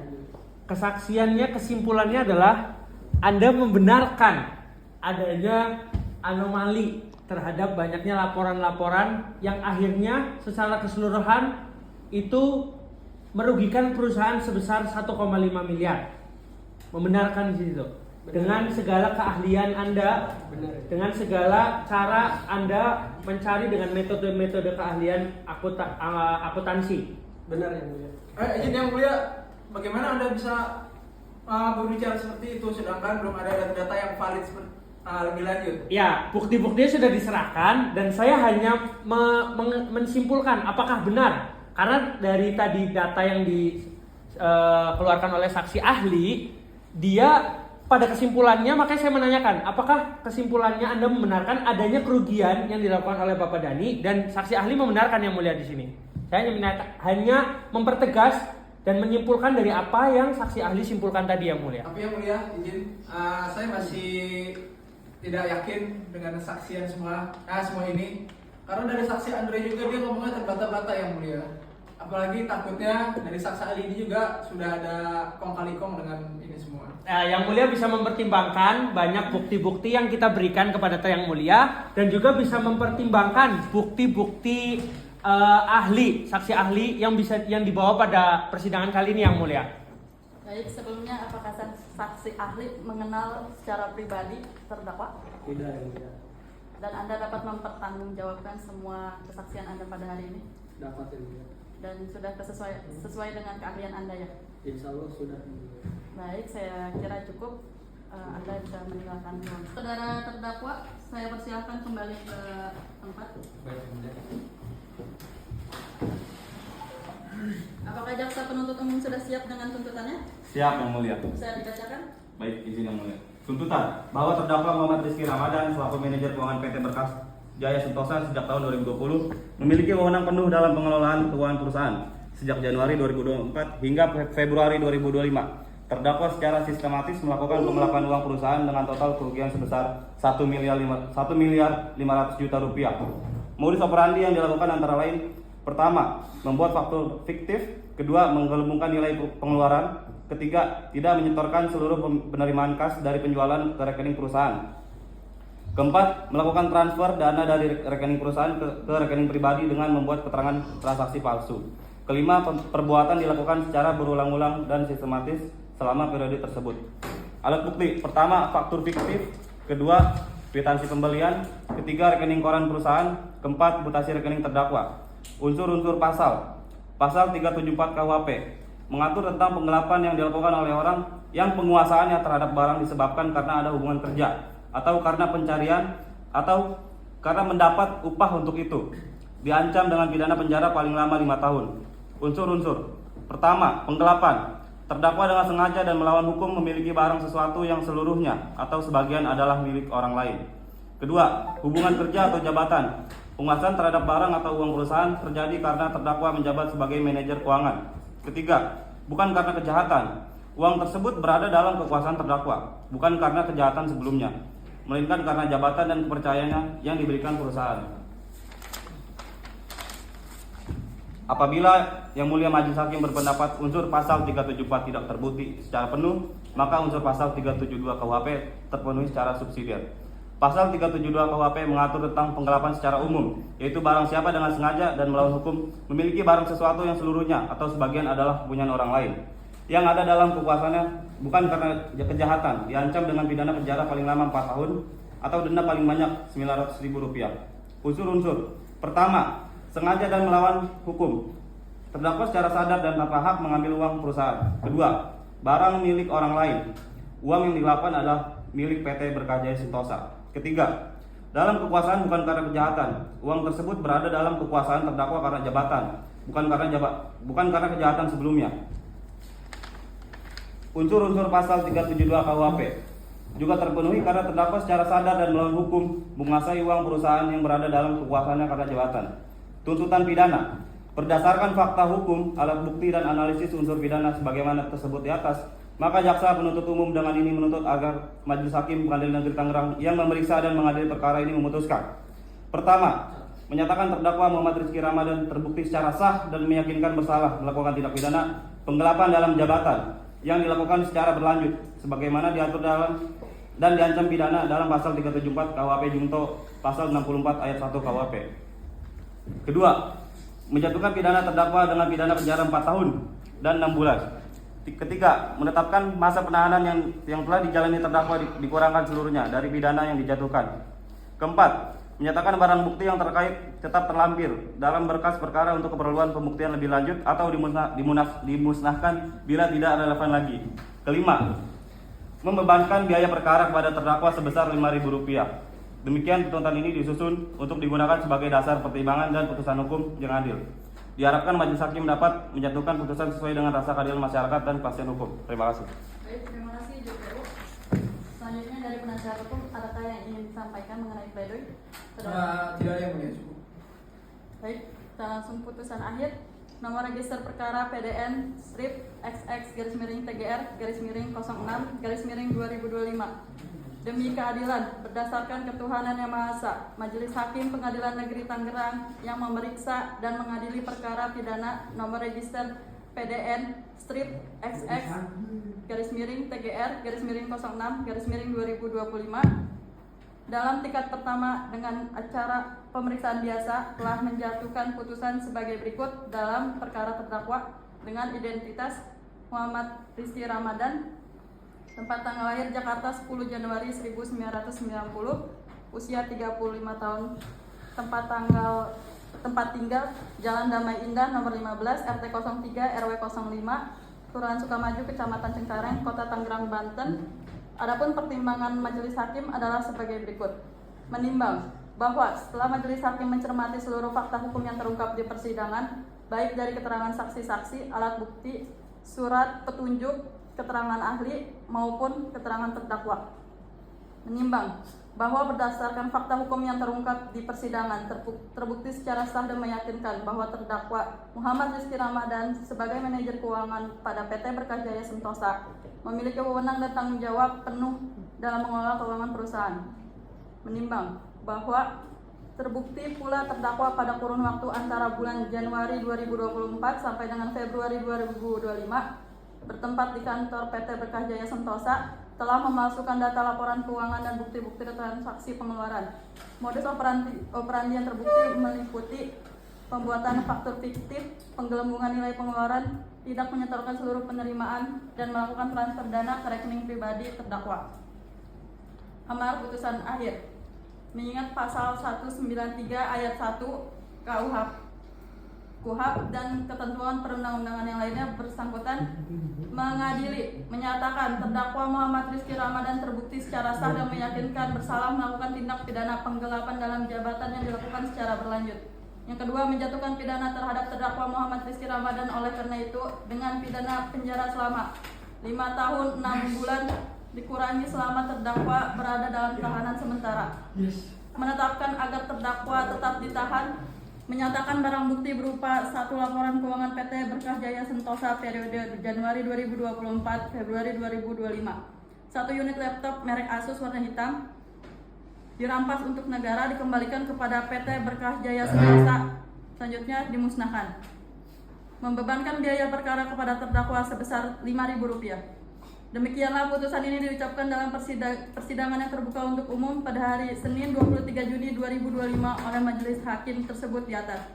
Kesaksiannya, kesimpulannya adalah Anda membenarkan adanya anomali terhadap banyaknya laporan-laporan yang akhirnya secara keseluruhan itu merugikan perusahaan sebesar 1,5 miliar. Membenarkan di situ. Dengan segala keahlian Anda, dengan segala cara Anda mencari dengan metode-metode keahlian akuntansi. Benar yang mulia. Izin yang mulia, bagaimana Anda bisa berbicara seperti itu sedangkan belum ada data-data yang valid lebih lanjut? Ya, bukti-buktinya sudah diserahkan dan saya hanya menyimpulkan apakah benar. Karena dari tadi data yang dikeluarkan oleh saksi ahli, dia pada kesimpulannya, makanya saya menanyakan, apakah kesimpulannya Anda membenarkan adanya kerugian yang dilakukan oleh Bapak Dani dan saksi ahli membenarkan yang mulia di sini. Saya hanya mempertegas dan menyimpulkan dari apa yang saksi ahli simpulkan tadi yang mulia. Tapi yang mulia, izin, saya masih tidak yakin dengan kesaksian semua ini. Karena dari saksi Andre juga dia ngomongnya terbata-bata yang mulia. Apalagi takutnya dari saksi ahli ini juga sudah ada kong kali kong dengan ini semua. Yang mulia bisa mempertimbangkan banyak bukti-bukti yang kita berikan kepada yang mulia dan juga bisa mempertimbangkan bukti-bukti ahli, saksi ahli yang dibawa pada persidangan kali ini yang mulia. Baik, sebelumnya apakah saksi ahli mengenal secara pribadi terdakwa? Tidak yang mulia. Dan Anda dapat mempertanggungjawabkan semua kesaksian Anda pada hari ini? Dapat yang mulia. Dan sudah sesuai dengan keahlian Anda ya? Insya Allah sudah. Baik, saya kira cukup. Anda bisa meninggalkan ruang. Saudara terdakwa, saya persilakan kembali ke tempat. Apakah jaksa penuntut umum sudah siap dengan tuntutannya? Siap yang mulia. Bisa dibacakan? Baik, izin yang mulia. Tuntutan bahwa terdakwa Muhammad Rizky Ramadan selaku manajer keuangan PT Berkas Jaya Sentosa sejak tahun 2020 memiliki wewenang penuh dalam pengelolaan keuangan perusahaan sejak Januari 2024 hingga Februari 2025. Terdakwa secara sistematis melakukan pengelapan uang perusahaan dengan total kerugian sebesar 1 miliar 500 juta rupiah. Modus operandi yang dilakukan antara lain: pertama, membuat faktur fiktif; kedua, menggelembungkan nilai pengeluaran; ketiga, tidak menyetorkan seluruh penerimaan kas dari penjualan ke rekening perusahaan; keempat, melakukan transfer dana dari rekening perusahaan ke rekening pribadi dengan membuat keterangan transaksi palsu; kelima, perbuatan dilakukan secara berulang-ulang dan sistematis selama periode tersebut. Alat bukti: pertama, faktur fiktif; kedua, kwitansi pembelian; ketiga, rekening koran perusahaan; keempat, mutasi rekening terdakwa. Unsur-unsur pasal 374 KUHP. mengatur tentang penggelapan yang dilakukan oleh orang yang penguasaannya terhadap barang disebabkan karena ada hubungan kerja atau karena pencarian atau karena mendapat upah untuk itu, diancam dengan pidana penjara paling lama 5 tahun. Unsur-unsur. Pertama, penggelapan. Terdakwa dengan sengaja dan melawan hukum memiliki barang sesuatu yang seluruhnya atau sebagian adalah milik orang lain. Kedua, hubungan kerja atau jabatan. Penguasaan terhadap barang atau uang perusahaan terjadi karena terdakwa menjabat sebagai manajer keuangan. Ketiga, bukan karena kejahatan. Uang tersebut berada dalam kekuasaan terdakwa, bukan karena kejahatan sebelumnya, melainkan karena jabatan dan kepercayaannya yang diberikan perusahaan. Apabila Yang Mulia Majelis Hakim berpendapat unsur pasal 374 tidak terbukti secara penuh, maka unsur pasal 372 KUHP terpenuhi secara subsidiar. Pasal 372 KUHP mengatur tentang penggelapan secara umum, yaitu barang siapa dengan sengaja dan melawan hukum memiliki barang sesuatu yang seluruhnya atau sebagian adalah kepunyaan orang lain yang ada dalam kekuasaannya bukan karena kejahatan, diancam dengan pidana penjara paling lama 4 tahun atau denda paling banyak Rp900.000. Unsur-unsur. Pertama, sengaja dan melawan hukum. Terdakwa secara sadar dan tanpa hak mengambil uang perusahaan. Kedua, barang milik orang lain. Uang yang dilapan adalah milik PT Berkajaya Sentosa. Ketiga, dalam kekuasaan bukan karena kejahatan. Uang tersebut berada dalam kekuasaan terdakwa karena jabatan, bukan karena kejahatan sebelumnya. Unsur-unsur pasal 372 KUHP juga terpenuhi karena terdakwa secara sadar dan melawan hukum menguasai uang perusahaan yang berada dalam kekuasaannya karena jabatan. Tuntutan pidana. Berdasarkan fakta hukum, alat bukti dan analisis unsur pidana sebagaimana tersebut di atas, maka jaksa penuntut umum dengan ini menuntut agar Majelis Hakim Pengadilan Negeri Tangerang yang memeriksa dan mengadili perkara ini memutuskan. Pertama, menyatakan terdakwa Muhammad Rizky Ramadan terbukti secara sah dan meyakinkan bersalah melakukan tindak pidana penggelapan dalam jabatan yang dilakukan secara berlanjut sebagaimana diatur dalam dan diancam pidana dalam pasal 374 KUHP Junto pasal 64 ayat 1 KUHP. Kedua, menjatuhkan pidana terdakwa dengan pidana penjara 4 tahun dan 6 bulan. Ketiga, menetapkan masa penahanan yang telah dijalani terdakwa dikurangkan seluruhnya dari pidana yang dijatuhkan. Keempat, menyatakan barang bukti yang terkait tetap terlampir dalam berkas perkara untuk keperluan pembuktian lebih lanjut atau dimusnahkan bila tidak relevan lagi. Kelima, membebankan biaya perkara kepada terdakwa sebesar Rp5.000. Demikian tuntutan ini disusun untuk digunakan sebagai dasar pertimbangan dan putusan hukum yang adil. Diharapkan Majelis Hakim dapat menjatuhkan putusan sesuai dengan rasa keadilan masyarakat dan kepastian hukum. Terima kasih. Baik, terima kasih JPU. Selanjutnya dari penasihat hukum, adakah yang ingin disampaikan mengenai pledoi? Tidak ada yang mulia, cukup. Baik, kita langsung putusan akhir. Nomor register perkara PDN strip XX-TGR-06-06-2025. Demi keadilan berdasarkan ketuhanan yang Maha Esa, Majelis Hakim Pengadilan Negeri Tangerang yang memeriksa dan mengadili perkara pidana nomor register PDN strip XX-TGR-06-2025 dalam tingkat pertama dengan acara pemeriksaan biasa telah menjatuhkan putusan sebagai berikut dalam perkara terdakwa dengan identitas Muhammad Rizky Ramadan, tempat tanggal lahir Jakarta 10 Januari 1990, usia 35 tahun, tempat tinggal Jalan Damai Indah nomor 15 RT 03 RW 05 Kelurahan Sukamaju Kecamatan Cengkareng Kota Tangerang Banten. Adapun pertimbangan Majelis Hakim adalah sebagai berikut. Menimbang bahwa setelah Majelis Hakim mencermati seluruh fakta hukum yang terungkap di persidangan, baik dari keterangan saksi-saksi, alat bukti, surat petunjuk, keterangan ahli maupun keterangan terdakwa. Menimbang bahwa berdasarkan fakta hukum yang terungkap di persidangan terbukti secara sah dan meyakinkan bahwa terdakwa Muhammad Rizky Ramadan sebagai manajer keuangan pada PT Berkajaya Sentosa memiliki wewenang dan tanggung jawab penuh dalam mengelola keuangan perusahaan. Menimbang bahwa terbukti pula terdakwa pada kurun waktu antara bulan Januari 2024 sampai dengan Februari 2025 bertempat di kantor PT Berkajaya Sentosa telah memalsukan data laporan keuangan dan bukti-bukti transaksi pengeluaran. Modus operandi yang terbukti meliputi pembuatan faktur fiktif, penggelembungan nilai pengeluaran, tidak menyetorkan seluruh penerimaan, dan melakukan transfer dana ke rekening pribadi terdakwa. Amar putusan akhir. Mengingat pasal 193 ayat 1 KUHP KUHP dan ketentuan perundang-undangan yang lainnya bersangkutan mengadili, menyatakan terdakwa Muhammad Rizky Ramadan terbukti secara sah dan meyakinkan bersalah melakukan tindak pidana penggelapan dalam jabatan yang dilakukan secara berlanjut. Yang kedua, menjatuhkan pidana terhadap terdakwa Muhammad Rizky Ramadan oleh karena itu dengan pidana penjara selama 5 tahun 6 bulan dikurangi selama terdakwa berada dalam tahanan sementara. Menetapkan agar terdakwa tetap ditahan, menyatakan barang bukti berupa 1 laporan keuangan PT Berkah Jaya Sentosa periode Januari 2024 Februari 2025, 1 unit laptop merek Asus warna hitam dirampas untuk negara dikembalikan kepada PT Berkah Jaya Sentosa, selanjutnya dimusnahkan. Membebankan biaya perkara kepada terdakwa sebesar Rp5.000. Demikianlah putusan ini diucapkan dalam persidangan yang terbuka untuk umum pada hari Senin 23 Juni 2025 oleh majelis hakim tersebut di atas,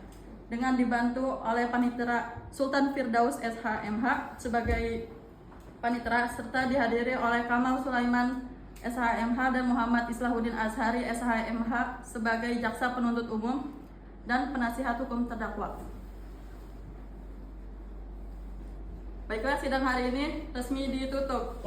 dengan dibantu oleh Panitera Sultan Firdaus SHMH sebagai panitera serta dihadiri oleh Kamal Sulaiman SHMH dan Muhammad Islahuddin Azhari SHMH sebagai jaksa penuntut umum dan penasihat hukum terdakwa. Baiklah, sidang hari ini resmi ditutup.